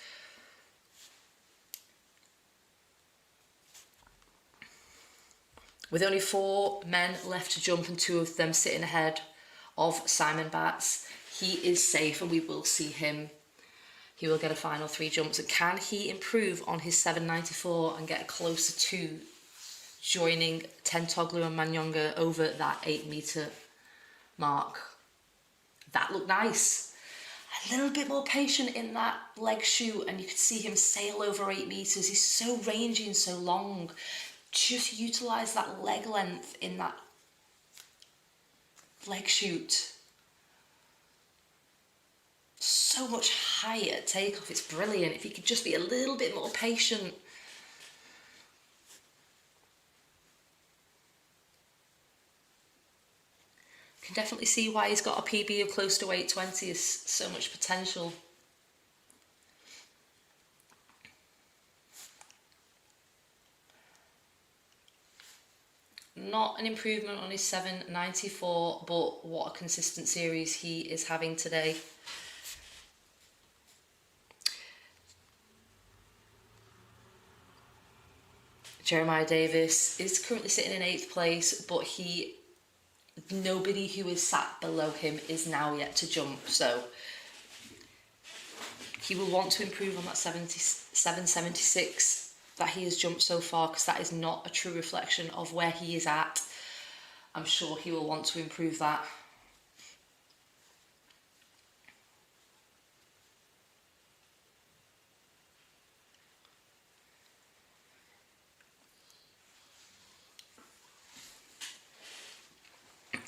S1: With only 4 men left to jump and 2 of them sitting ahead of Simon Batts, he is safe and we will see him. He will get a final 3 jumps. And can he improve on his 7.94 and get closer to joining Tentoglu and Manyonga over that 8 metre mark? That looked nice. A little bit more patient in that leg shoot and you could see him sail over 8 metres. He's so rangy and so long. Just utilise that leg length in that leg shoot. So much higher at takeoff, it's brilliant. If he could just be a little bit more patient. Can definitely see why he's got a PB of close to 8.20. Is so much potential. Not an improvement on his 7.94, but what a consistent series he is having today. Jeremiah Davis is currently sitting in 8th place, but nobody who is sat below him is now yet to jump, so he will want to improve on that 776 that he has jumped so far, because that is not a true reflection of where he is at. I'm sure he will want to improve that.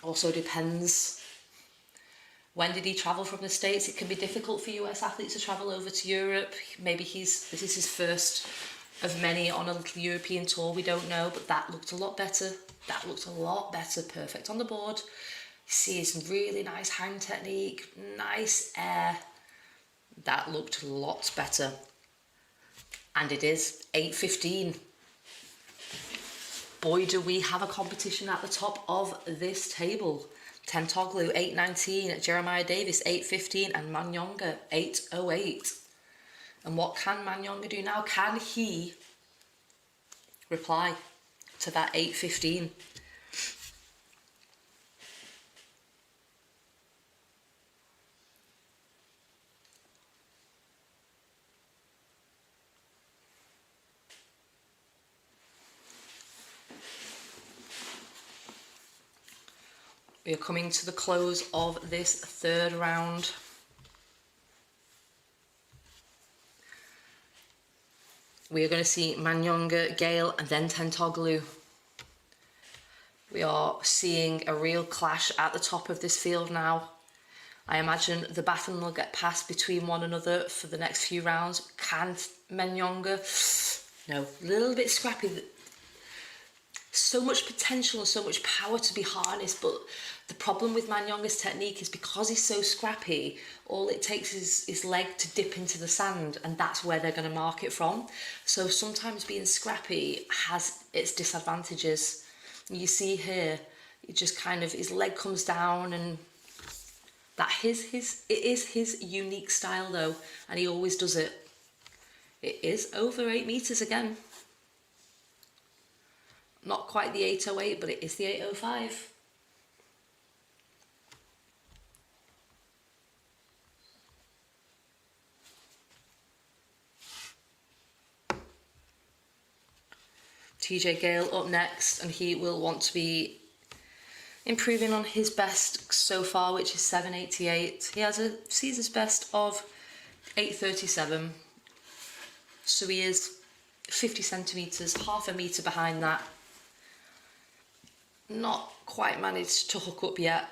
S1: Also depends, when did he travel from the States? It can be difficult for US athletes to travel over to Europe. Maybe this is his first of many on a little European tour, we don't know, but that looked a lot better. That looked a lot better, perfect on the board. You see his really nice hang technique, nice air. That looked lots better. And it is 8:15. Boy, do we have a competition at the top of this table. Tentoglu 8:19, Jeremiah Davis 8:15, and Manyonga 8:08. And what can Manyonga do now? Can he reply to that 8:15? We are coming to the close of this third round. We are going to see Manyonga, Gale, and then Tentoglu. We are seeing a real clash at the top of this field now. I imagine the baton will get passed between one another for the next few rounds. Can Manyonga? No, a little bit scrappy. So much potential and so much power to be harnessed, but the problem with Manyonga's technique is because he's so scrappy, all it takes is his leg to dip into the sand, and that's where they're going to mark it from. So sometimes being scrappy has its disadvantages. You see here, it just kind of, his leg comes down, and that it is his unique style though, and he always does it. It is over 8 meters again. Not quite the 808, but it is the 805. TJ Gale up next, and he will want to be improving on his best so far, which is 788. He has a season's best of 837. So he is 50 centimetres, half a metre behind that. Not quite managed to hook up yet.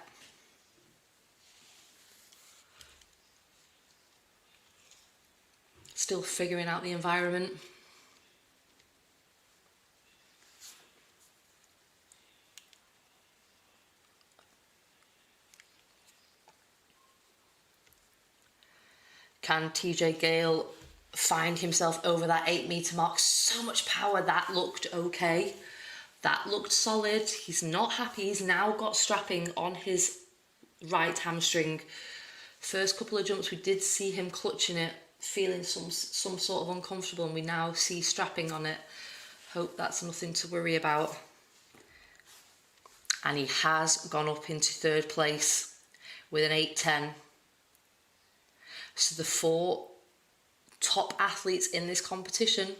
S1: Still figuring out the environment. Can TJ Gale find himself over that 8 metre mark? So much power, that looked okay. That looked solid. He's not happy. He's now got strapping on his right hamstring. First couple of jumps, we did see him clutching it, feeling some sort of uncomfortable, and we now see strapping on it. Hope that's nothing to worry about. And he has gone up into 3rd place with an 8:10. So the 4 top athletes in this competition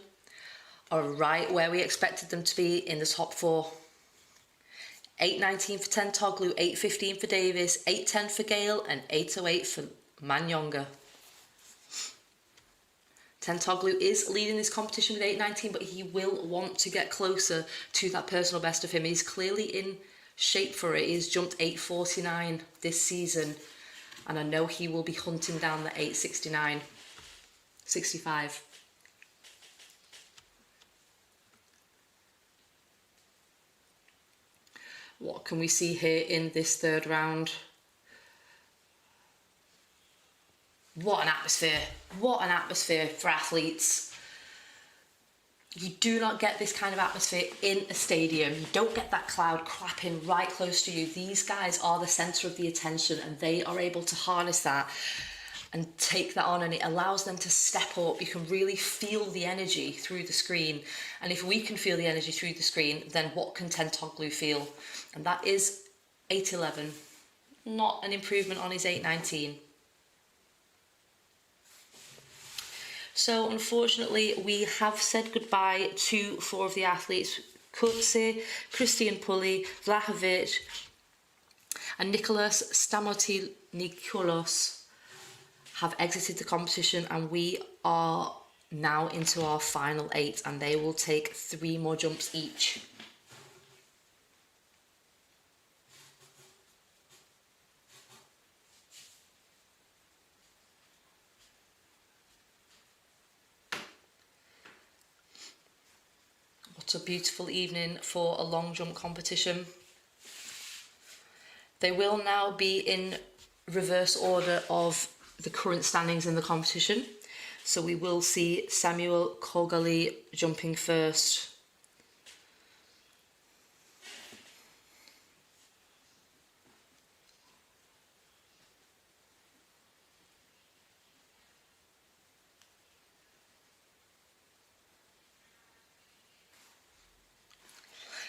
S1: are right where we expected them to be, in the top 4. 8:19 for Tentoglu, 8:15 for Davis, 8:10 for Gale, and 8:08 for Manyonga. Tentoglu is leading this competition with 8:19, but he will want to get closer to that personal best of him. He's clearly in shape for it. He's jumped 8:49 this season, and I know he will be hunting down the 8:69, 65. What can we see here in this 3rd round? What an atmosphere. What an atmosphere for athletes. You do not get this kind of atmosphere in a stadium. You don't get that crowd clapping right close to you. These guys are the centre of the attention, and they are able to harness that. and take that on, and it allows them to step up. You can really feel the energy through the screen, and if we can feel the energy through the screen, then what can Tentoglu feel? And that is 8.11, not an improvement on his 8.19. So unfortunately we have said goodbye to 4 of the athletes. Kutse, Christian Pulli, Vlahovic and Nicholas Stamotilnikoulos have exited the competition, and we are now into our final 8, and they will take 3 more jumps each. What a beautiful evening for a long jump competition. They will now be in reverse order of the current standings in the competition. So we will see Samuel Kogali jumping first.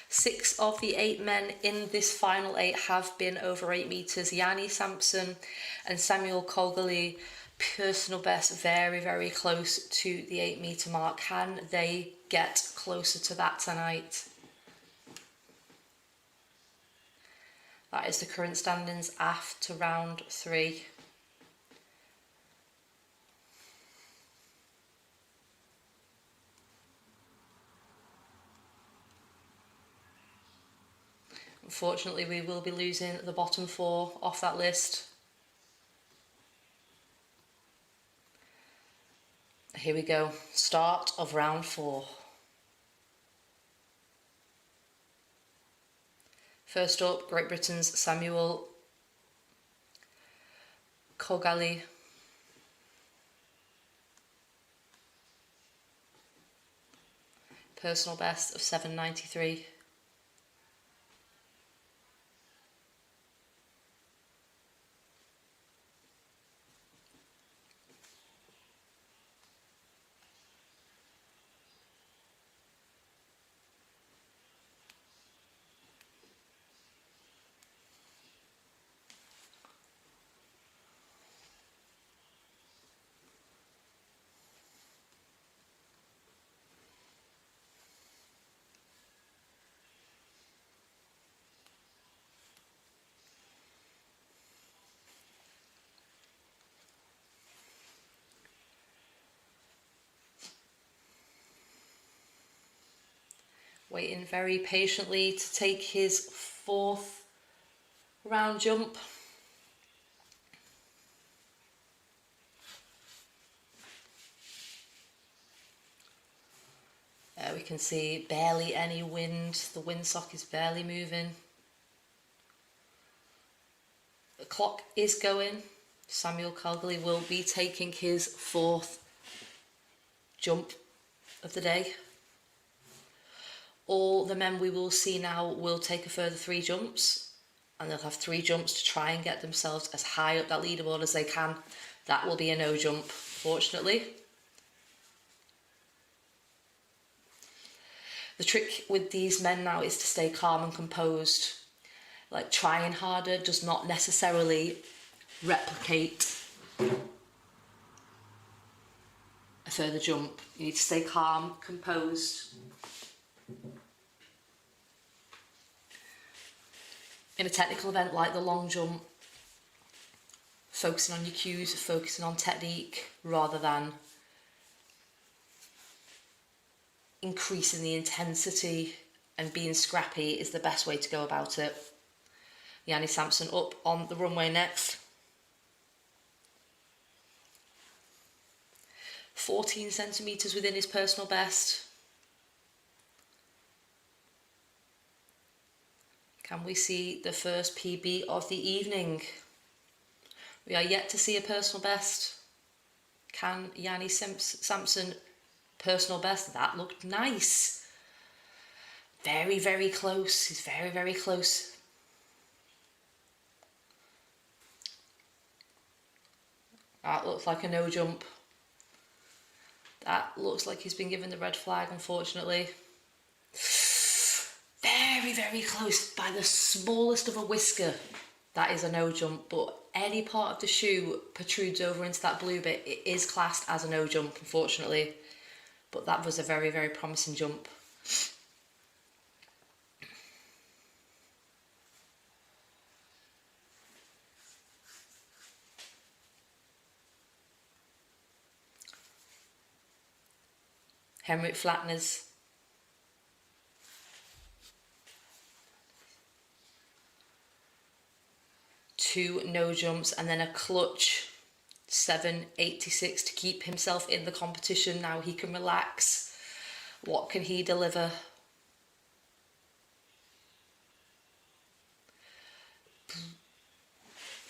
S1: Six of the 8 men in this final 8 have been over 8 metres. Yanni Sampson and Samuel Kogali, personal best, very, very close to the 8 metre mark. Can they get closer to that tonight? That is the current standings after round 3. Unfortunately, we will be losing the bottom 4 off that list. Here we go, start of round 4. First up, Great Britain's Samuel Kogali. Personal best of 7.93. Waiting very patiently to take his 4th round jump. We can see barely any wind, the windsock is barely moving. The clock is going. Samuel Kogali will be taking his 4th jump of the day. All the men we will see now will take a further 3 jumps, and they'll have 3 jumps to try and get themselves as high up that leaderboard as they can. That will be a no jump, fortunately. The trick with these men now is to stay calm and composed. Like, trying harder does not necessarily replicate a further jump. You need to stay calm, composed. In a technical event like the long jump, focusing on your cues, focusing on technique, rather than increasing the intensity and being scrappy is the best way to go about it. Yanni Sampson up on the runway next. 14 centimetres within his personal best. Can we see the first PB of the evening? We are yet to see a personal best. Can Yanni Sampson personal best? That looked nice. Very, very close. He's very, very close. That looks like a no jump. That looks like he's been given the red flag, unfortunately. Very, very close by the smallest of a whisker. That is a no jump, but any part of the shoe protrudes over into that blue bit, it is classed as a no jump, unfortunately. But that was a very, very promising jump. Henrik Flatner's. Two no jumps and then a clutch 786 to keep himself in the competition. Now he can relax. What can he deliver?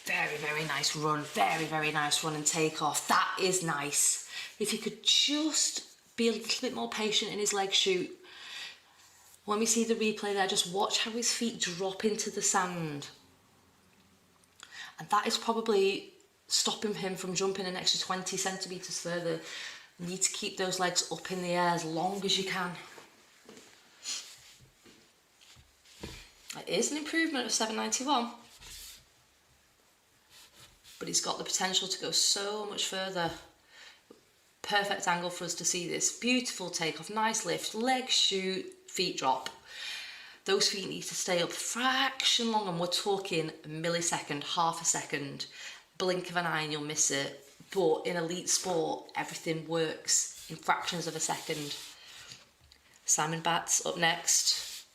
S1: Very, very nice run. Very, very nice run and take off. That is nice. If he could just be a little bit more patient in his leg shoot. When we see the replay there, just watch how his feet drop into the sand. And that is probably stopping him from jumping an extra 20 centimetres further. You need to keep those legs up in the air as long as you can. It is an improvement of 791. But he's got the potential to go so much further. Perfect angle for us to see this. Beautiful takeoff, nice lift, leg shoot, feet drop. Those feet need to stay up a fraction longer, and we're talking a millisecond, half a second. Blink of an eye and you'll miss it. But in elite sport, everything works in fractions of a second. Simon Batts up next.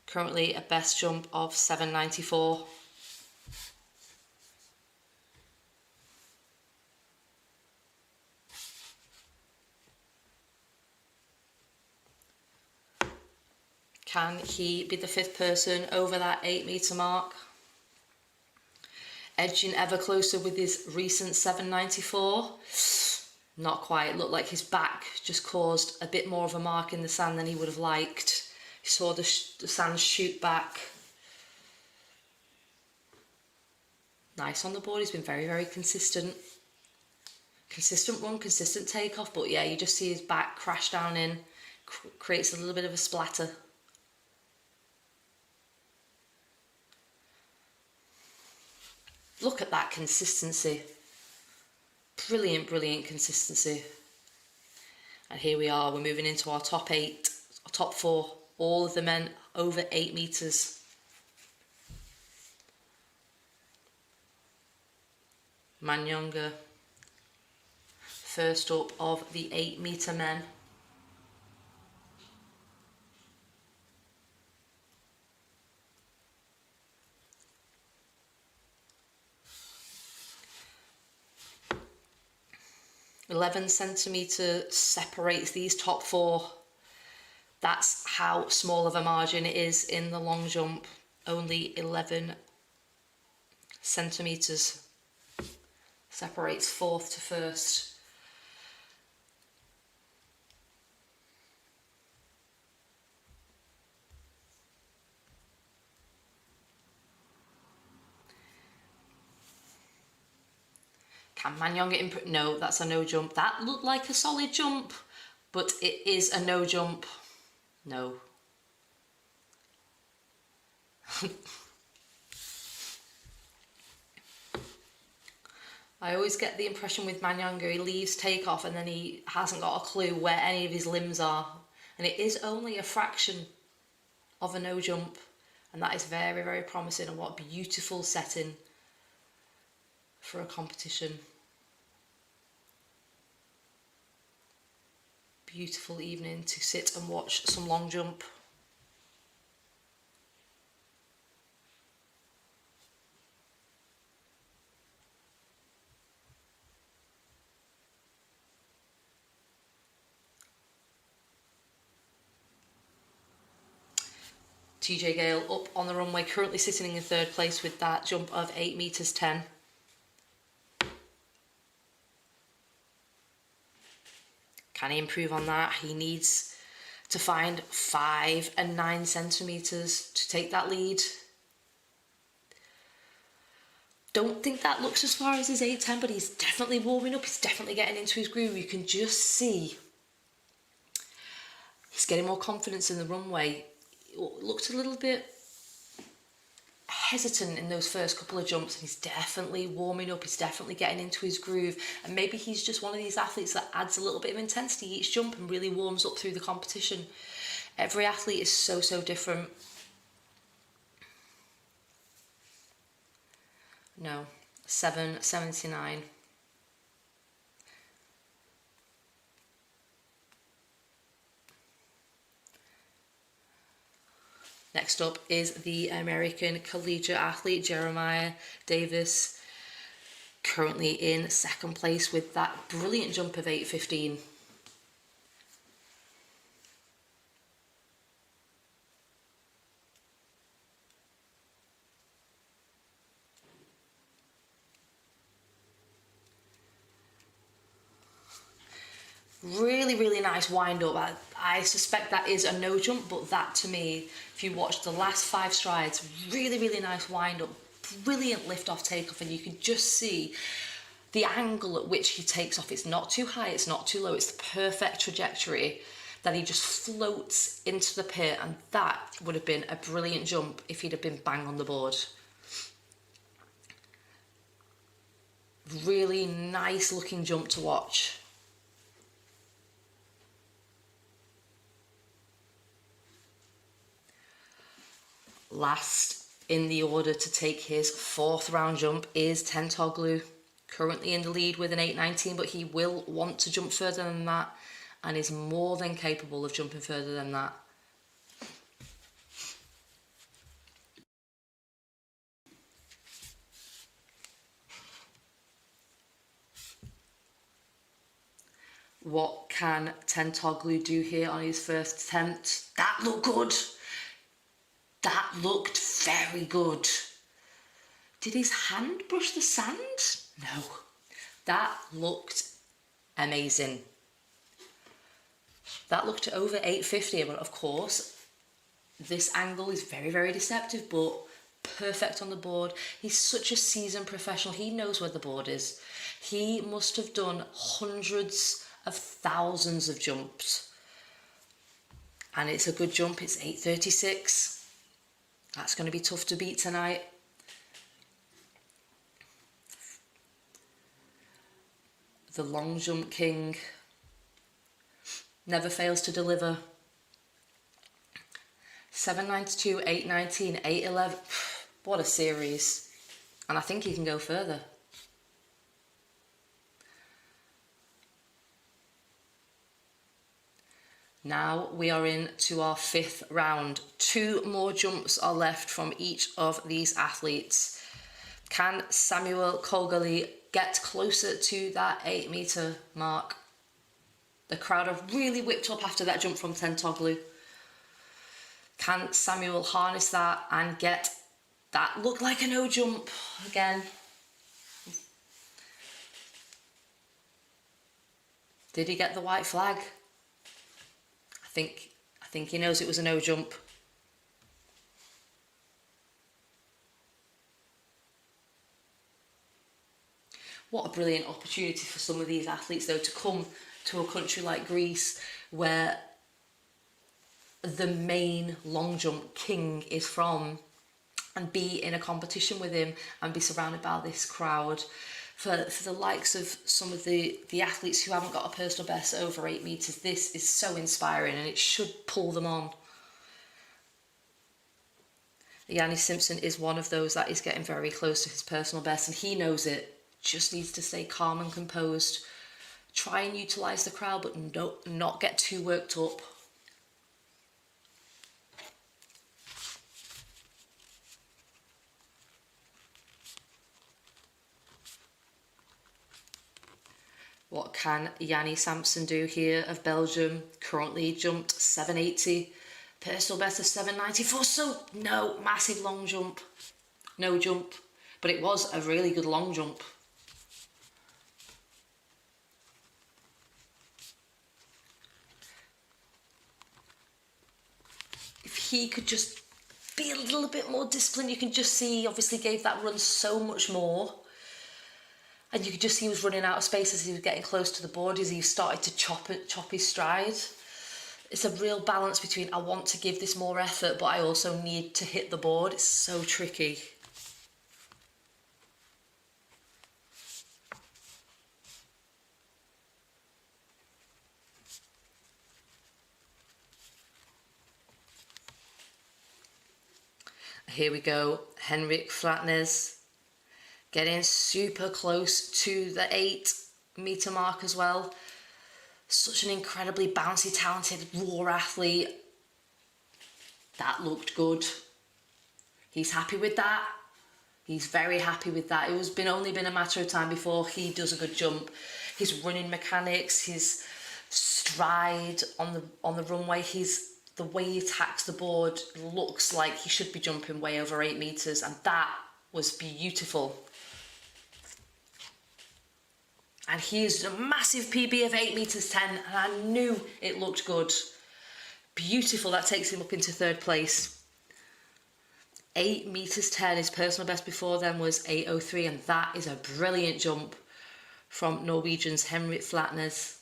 S1: Currently a best jump of 794. Can he be the fifth person over that 8 metre mark? Edging ever closer with his recent 794. Not quite. Looked like his back just caused a bit more of a mark in the sand than he would have liked. He saw the sand shoot back. Nice on the board. He's been very, very consistent. Consistent run, consistent takeoff. But yeah, you just see his back crash down in. Creates a little bit of a splatter. Look at that consistency. Brilliant, brilliant consistency. And here we are, we're moving into our top 8, our top 4. All of the men over 8 metres. Manyonga, first up of the 8 metre men. $11 centimetre separates these top 4. That's how small of a margin it is in the long jump. Only 11 centimetres separates 4th to 1st. Can Manyonga improve? No, that's a no jump. That looked like a solid jump, but it is a no jump. No. I always get the impression with Manyonga, he leaves takeoff and then he hasn't got a clue where any of his limbs are. And it is only a fraction of a no jump. And that is very, very promising, and what a beautiful setting for a competition. Beautiful evening to sit and watch some long jump. TJ Gale up on the runway, currently sitting in 3rd place with that jump of 8 metres 10. Can he improve on that? He needs to find 5 and 9 centimetres to take that lead. don't think that looks as far as his 810, but he's definitely warming up. He's definitely getting into his groove. You can just see he's getting more confidence in the runway. He looked a little bit hesitant in those first couple of jumps, and he's definitely warming up. He's definitely getting into his groove, and maybe he's just one of these athletes that adds a little bit of intensity each jump and really warms up through the competition. Every athlete is so different. No, 7:79. Next up is the American collegiate athlete Jeremiah Davis, currently in second place with that brilliant jump of 8:15. Really nice wind up. I suspect that is a no jump, but that to me, if you watch the last 5 strides, really nice wind up, brilliant lift off takeoff, and you can just see the angle at which he takes off. It's not too high, it's not too low, it's the perfect trajectory that he just floats into the pit, and that would have been a brilliant jump if he'd have been bang on the board. Really nice looking jump to watch. Last in the order to take his 4th round jump is Tentoglou, currently in the lead with an 8:19, but he will want to jump further than that and is more than capable of jumping further than that. What can Tentoglou do here on his first attempt? That looked good. That looked very good. Did his hand brush the sand? No. That looked amazing. That looked over 850, but of course, this angle is very deceptive, but perfect on the board. He's such a seasoned professional. He knows where the board is. He must have done hundreds of thousands of jumps. And it's a good jump. It's 8:36. That's going to be tough to beat tonight. The long jump king never fails to deliver. 7:92, 8:19, 8:11. What a series. And I think he can go further. Now we are into our 5th round. 2 more jumps are left from each of these athletes. Can Samuel Kolgali get closer to that 8-meter mark? The crowd have really whipped up after that jump from Tentoglou. Can Samuel harness that and get that look like a no jump again? Did he get the white flag? I think he knows it was a no jump. What a brilliant opportunity for some of these athletes though to come to a country like Greece where the main long jump king is from and be in a competition with him and be surrounded by this crowd. For the likes of some of the athletes who haven't got a personal best over 8 meters, this is so inspiring and it should pull them on. Yanni Simpson is one of those that is getting very close to his personal best and he knows it. Just needs to stay calm and composed. Try and utilise the crowd, but not get too worked up. What can Yanni Sampson do here of Belgium? Currently jumped 780, personal best of 794. So no, massive long jump, no jump, but it was a really good long jump. If he could just be a little bit more disciplined. You can just see he obviously gave that run so much more. And you could just see he was running out of space as he was getting close to the board, as he started to chop his stride. It's a real balance between, I want to give this more effort, but I also need to hit the board. It's so tricky. Here we go, Henrik Flatnes getting super close to the 8 metre mark as well. Such an incredibly bouncy, talented, raw athlete. That looked good. He's happy with that. He's very happy with that. It was only been a matter of time before he does a good jump. His running mechanics, his stride on the runway, the way he attacks the board looks like he should be jumping way over 8 metres, and that was beautiful. And he used a massive PB of 8 metres 10, and I knew it looked good. Beautiful, that takes him up into 3rd place. 8 metres 10, his personal best before then was 8:03, and that is a brilliant jump from Norwegian's Henrik Flatnes.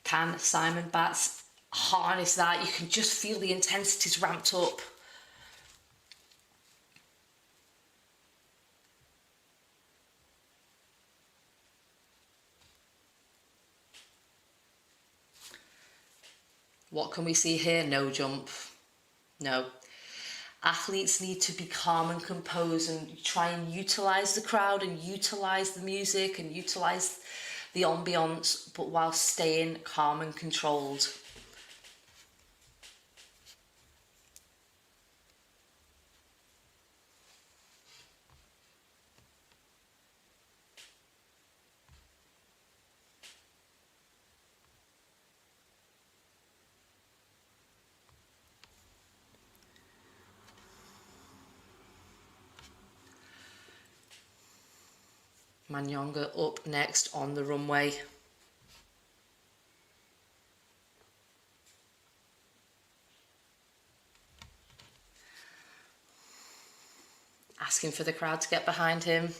S1: Can Simon Batts harness that? You can just feel the intensity's ramped up. What can we see here? No jump. No. Athletes need to be calm and composed and try and utilise the crowd and utilise the music and utilise the ambience, but while staying calm and controlled. Manyonga up next on the runway. Asking for the crowd to get behind him.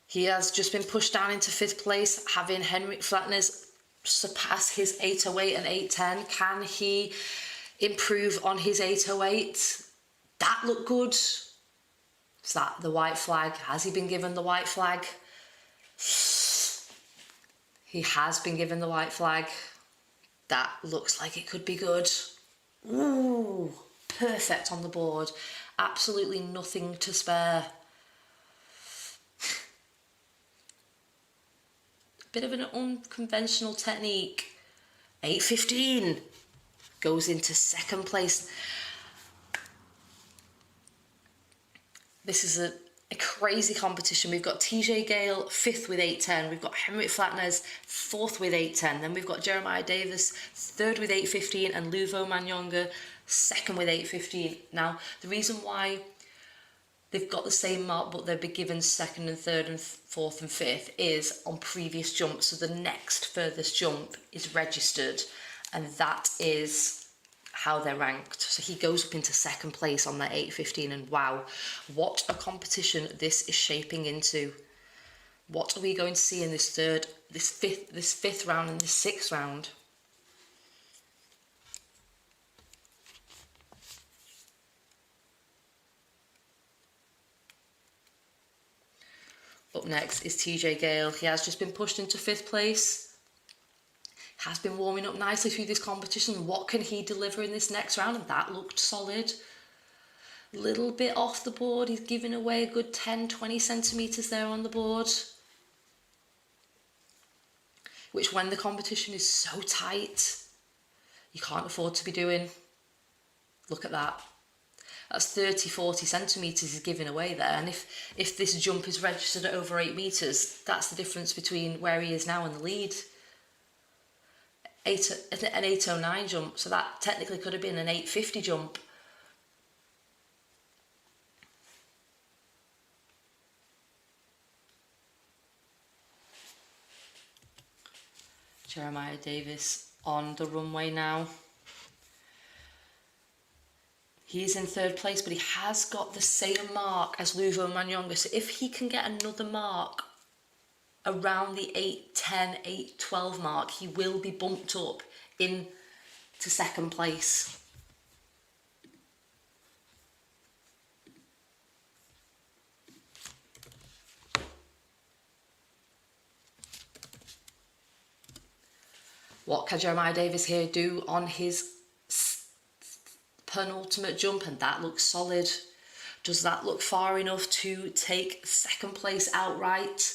S1: He has just been pushed down into 5th place, having Henrik Flatnes surpass his 8:08 and 8:10. Can he improve on his 8:08? That looked good. Is that the white flag? Has he been given the white flag? He has been given the white flag. That looks like it could be good. Ooh, perfect on the board. Absolutely nothing to spare. Bit of an unconventional technique. 8:15 goes into 2nd place. This is a crazy competition. We've got TJ Gale 5th with 8:10. We've got Henrik Flatnes 4th with 8:10. Then we've got Jeremiah Davis 3rd with 8:15 and Luvo Manyonga 2nd with 8:15. Now, the reason why they've got the same mark but they'll be given 2nd and 3rd and 4th and 5th is on previous jumps. So the next furthest jump is registered, and that is how they're ranked. So he goes up into 2nd place on that 8:15, and wow, what a competition this is shaping into. What are we going to see in this fifth round and this 6th round? Up next is TJ Gale. He has just been pushed into 5th place. Has been warming up nicely through this competition. What can he deliver in this next round? And that looked solid. Little bit off the board. He's giving away a good 10-20 centimetres there on the board. Which, when the competition is so tight, you can't afford to be doing. Look at that. That's 30-40 centimetres he's giving away there. And if this jump is registered at over 8 metres, that's the difference between where he is now and the lead. An 8:09 jump, so that technically could have been an 8:50 jump. Jeremiah Davis on the runway now. He's in third place, but he has got the same mark as Luvo Manyonga. So if he can get another mark around the 8:10, 8:12 mark, he will be bumped up into second place. What can Jeremiah Davis here do on his penultimate jump? And that looks solid. Does that look far enough to take second place outright?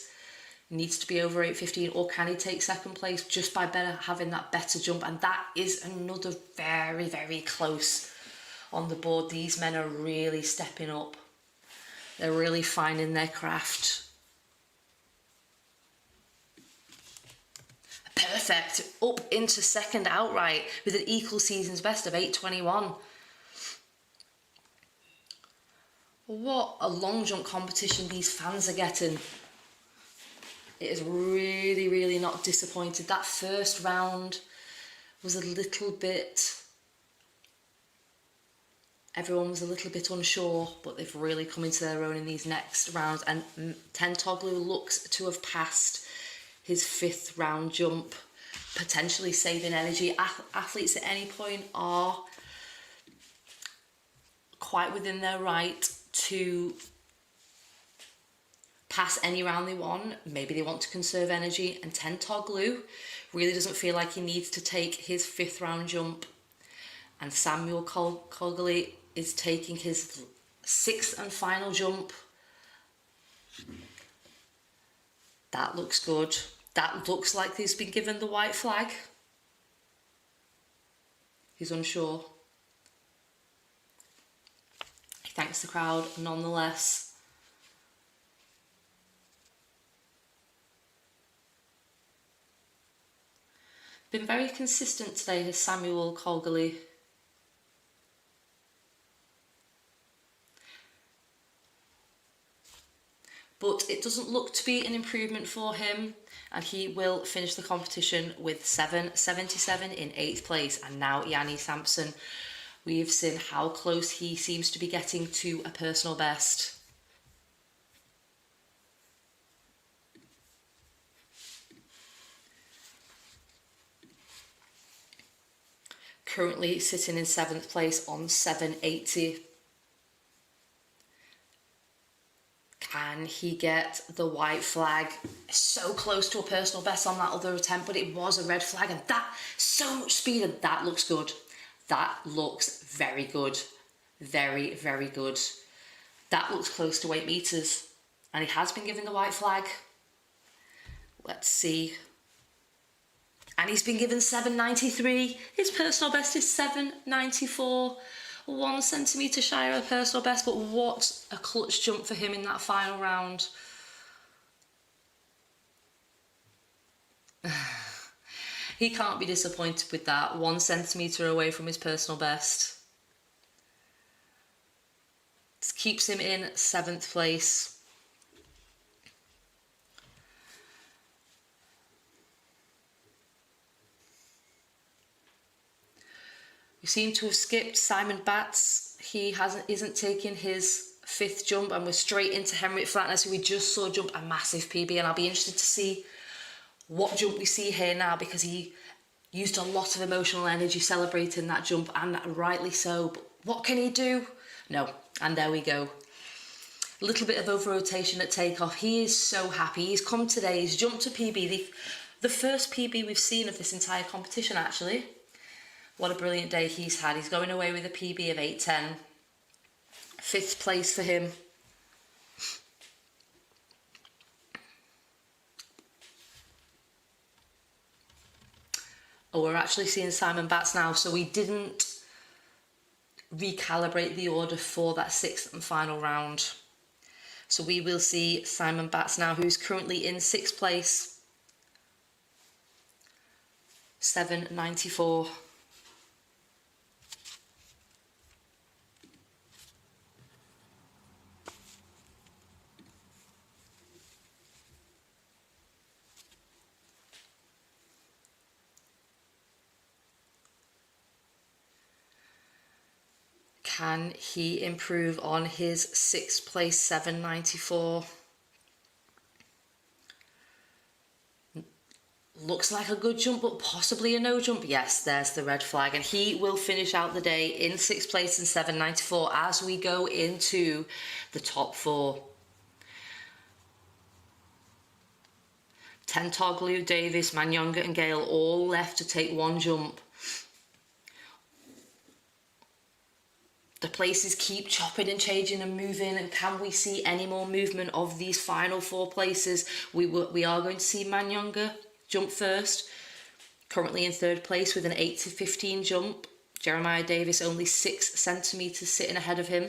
S1: Needs to be over 8:15, or can he take second place just by having that better jump? And that is another very, very close on the board. These men are really stepping up. They're really finding their craft. Perfect, up into second outright with an equal season's best of 8:21. What a long jump competition these fans are getting. It is really, really not disappointed. That first round was a little bit, everyone was a little bit unsure, but they've really come into their own in these next rounds. And Tentoglu looks to have passed his 5th round jump, potentially saving energy. Athletes at any point are quite within their right to pass any round they want. Maybe they want to conserve energy, and Tentoglu really doesn't feel like he needs to take his 5th round jump. And Samuel Colgally is taking his 6th and final jump. That looks good. That looks like he's been given the white flag. He's unsure. He thanks the crowd nonetheless. Been very consistent today, has Samuel Colgally. But it doesn't look to be an improvement for him, and he will finish the competition with 7:77 in 8th place. And now Yanni Sampson, we've seen how close he seems to be getting to a personal best. Currently sitting in 7th place on 7:80. Can he get the white flag? So close to a personal best on that other attempt, but it was a red flag, and that, so much speed, and that looks good. That looks very good. Very, very good. That looks close to 8 metres, and he has been given the white flag. Let's see. And he's been given 7:93. His personal best is 7:94. 1 centimetre shy of a personal best, but what a clutch jump for him in that final round. He can't be disappointed with that. 1 centimetre away from his personal best. This keeps him in 7th place. We seem to have skipped Simon Batts. He isn't taking his 5th jump, and we're straight into Henrik Flatner, who we just saw jump a massive PB, and I'll be interested to see what jump we see here now, because he used a lot of emotional energy celebrating that jump, and rightly so. But what can he do? No, and there we go. A little bit of over-rotation at takeoff. He is so happy. He's come today, he's jumped a PB, the first PB we've seen of this entire competition, actually. What a brilliant day he's had. He's going away with a PB of 8:10. 5th place for him. Oh, we're actually seeing Simon Batts now, so we didn't recalibrate the order for that 6th and final round. So we will see Simon Batts now, who's currently in 6th place. 7:94. Can he improve on his 6th place 794? Looks like a good jump, but possibly a no jump. Yes, there's the red flag, and he will finish out the day in 6th place in 794 as we go into the top 4. Tentoglu, Davis, Manyonga and Gale all left to take one jump. The places keep chopping and changing and moving, and can we see any more movement of these final 4 places? We are going to see Manyonga jump first, currently in 3rd place with an 8:15 jump. Jeremiah Davis only 6 centimetres sitting ahead of him.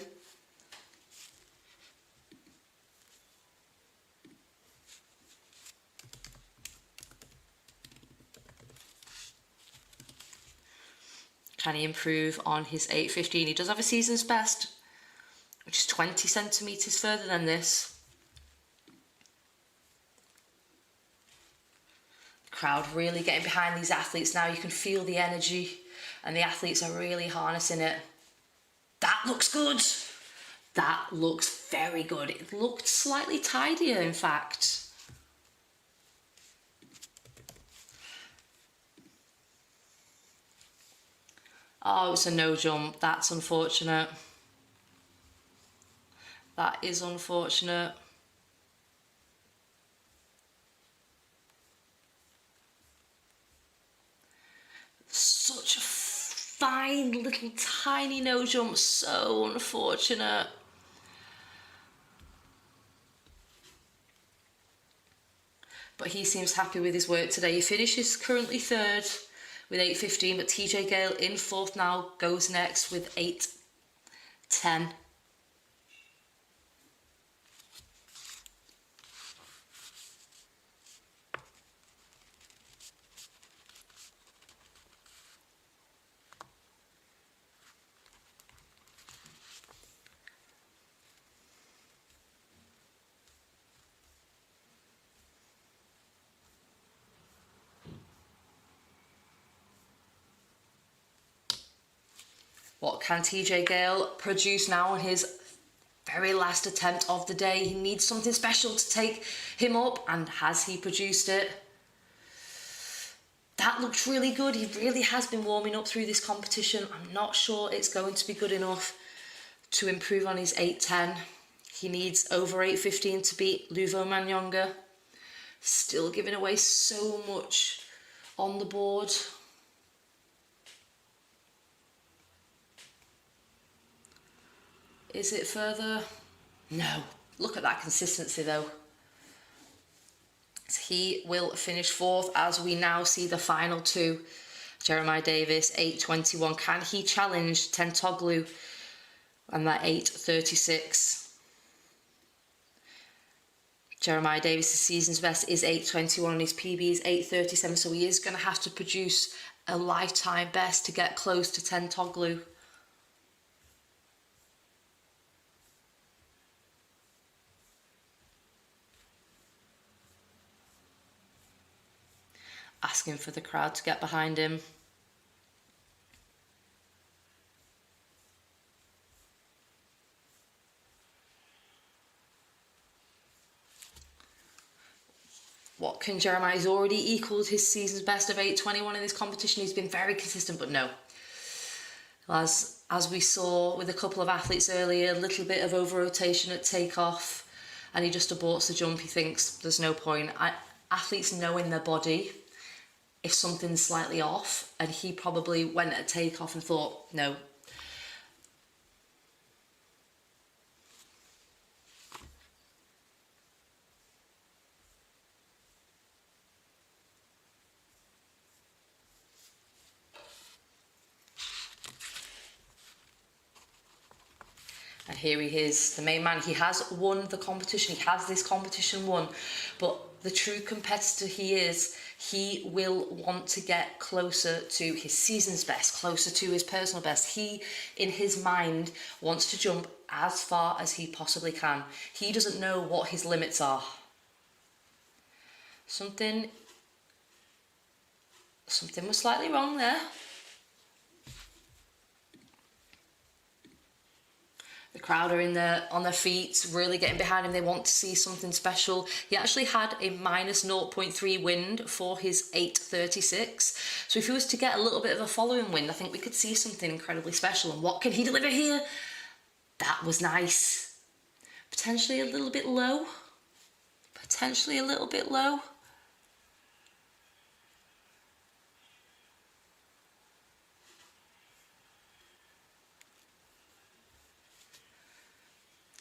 S1: Can he improve on his 8:15? He does have a season's best, which is 20 centimetres further than this. Crowd really getting behind these athletes now. You can feel the energy, and the athletes are really harnessing it. That looks good. That looks very good. It looked slightly tidier, in fact. Oh, it's a no jump. That's unfortunate. That is unfortunate. Such a fine little tiny no jump. So unfortunate. But he seems happy with his work today. He finishes currently 3rd with 8:15, but TJ Gale in 4th now, goes next with 8:10. What can TJ Gale produce now on his very last attempt of the day? He needs something special to take him up, and has he produced it? That looked really good. He really has been warming up through this competition. I'm not sure it's going to be good enough to improve on his 8:10. He needs over 8:15 to beat Luvo Manyonga. Still giving away so much on the board. Is it further? No. Look at that consistency though. So he will finish 4th as we now see the final 2. Jeremiah Davis, 8:21. Can he challenge Tentoglu and that 8:36? Jeremiah Davis' season's best is 8:21 and his PB is 8:37, so he is going to have to produce a lifetime best to get close to Tentoglu. Asking for the crowd to get behind him. What can Jeremiah? He's already equalled his season's best of 8:21 in this competition. He's been very consistent, but no. As we saw with a couple of athletes earlier, a little bit of over-rotation at takeoff, and he just aborts the jump. He thinks there's no point. Athletes know in their body if something's slightly off, and he probably went at takeoff and thought, no. And here he is, the main man. He has won the competition. He has this competition won. But the true competitor he is, he will want to get closer to his season's best, closer to his personal best. He, in his mind, wants to jump as far as he possibly can. He doesn't know what his limits are. Something was slightly wrong there. The crowd are on their feet, really getting behind him. They want to see something special. He actually had a minus 0.3 wind for his 8:36. So if he was to get a little bit of a following wind, I think we could see something incredibly special. And what can he deliver here? That was nice. Potentially a little bit low. Potentially a little bit low.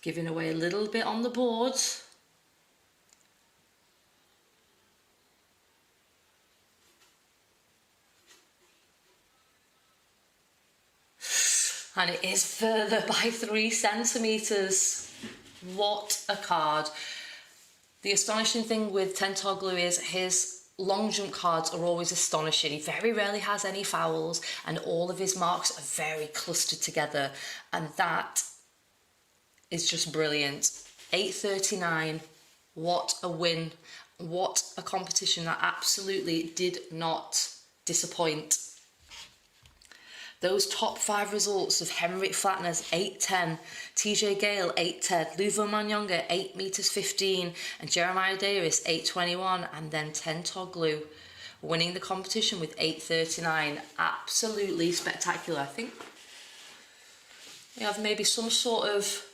S1: Giving away a little bit on the board. And it is further by 3 centimetres. What a card. The astonishing thing with Tentoglu is his long jump cards are always astonishing. He very rarely has any fouls, and all of his marks are very clustered together. And that is just brilliant. 8:39, what a win. What a competition that absolutely did not disappoint. Those top 5 results of Henrik Flatner's 8:10, TJ Gale 8:10, Luvo Manyonga 8:15, and Jeremiah Davis 8:21, and then Tentoglu winning the competition with 8:39. Absolutely spectacular. I think we have maybe some sort of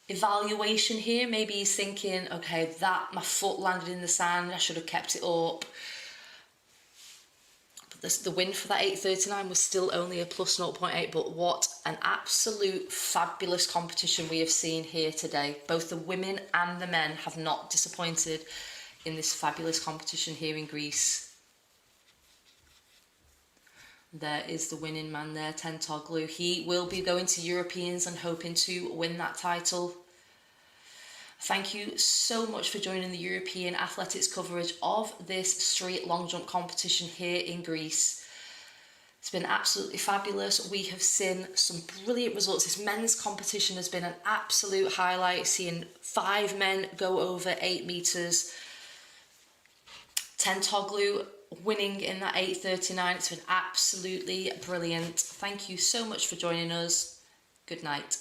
S1: evaluation here. Maybe he's thinking, okay, that my foot landed in the sand, I should have kept it up. But the win for that 8:39 was still only a plus 0.8, but what an absolute fabulous competition we have seen here today. Both the women and the men have not disappointed in this fabulous competition here in Greece. There is the winning man there, Tentoglu. He will be going to Europeans and hoping to win that title. Thank you so much for joining the European athletics coverage of this street long jump competition here in Greece. It's been absolutely fabulous. We have seen some brilliant results. This men's competition has been an absolute highlight, seeing 5 men go over 8 metres. Tentoglu winning in that 8:39. It's been absolutely brilliant. Thank you so much for joining us. Good night.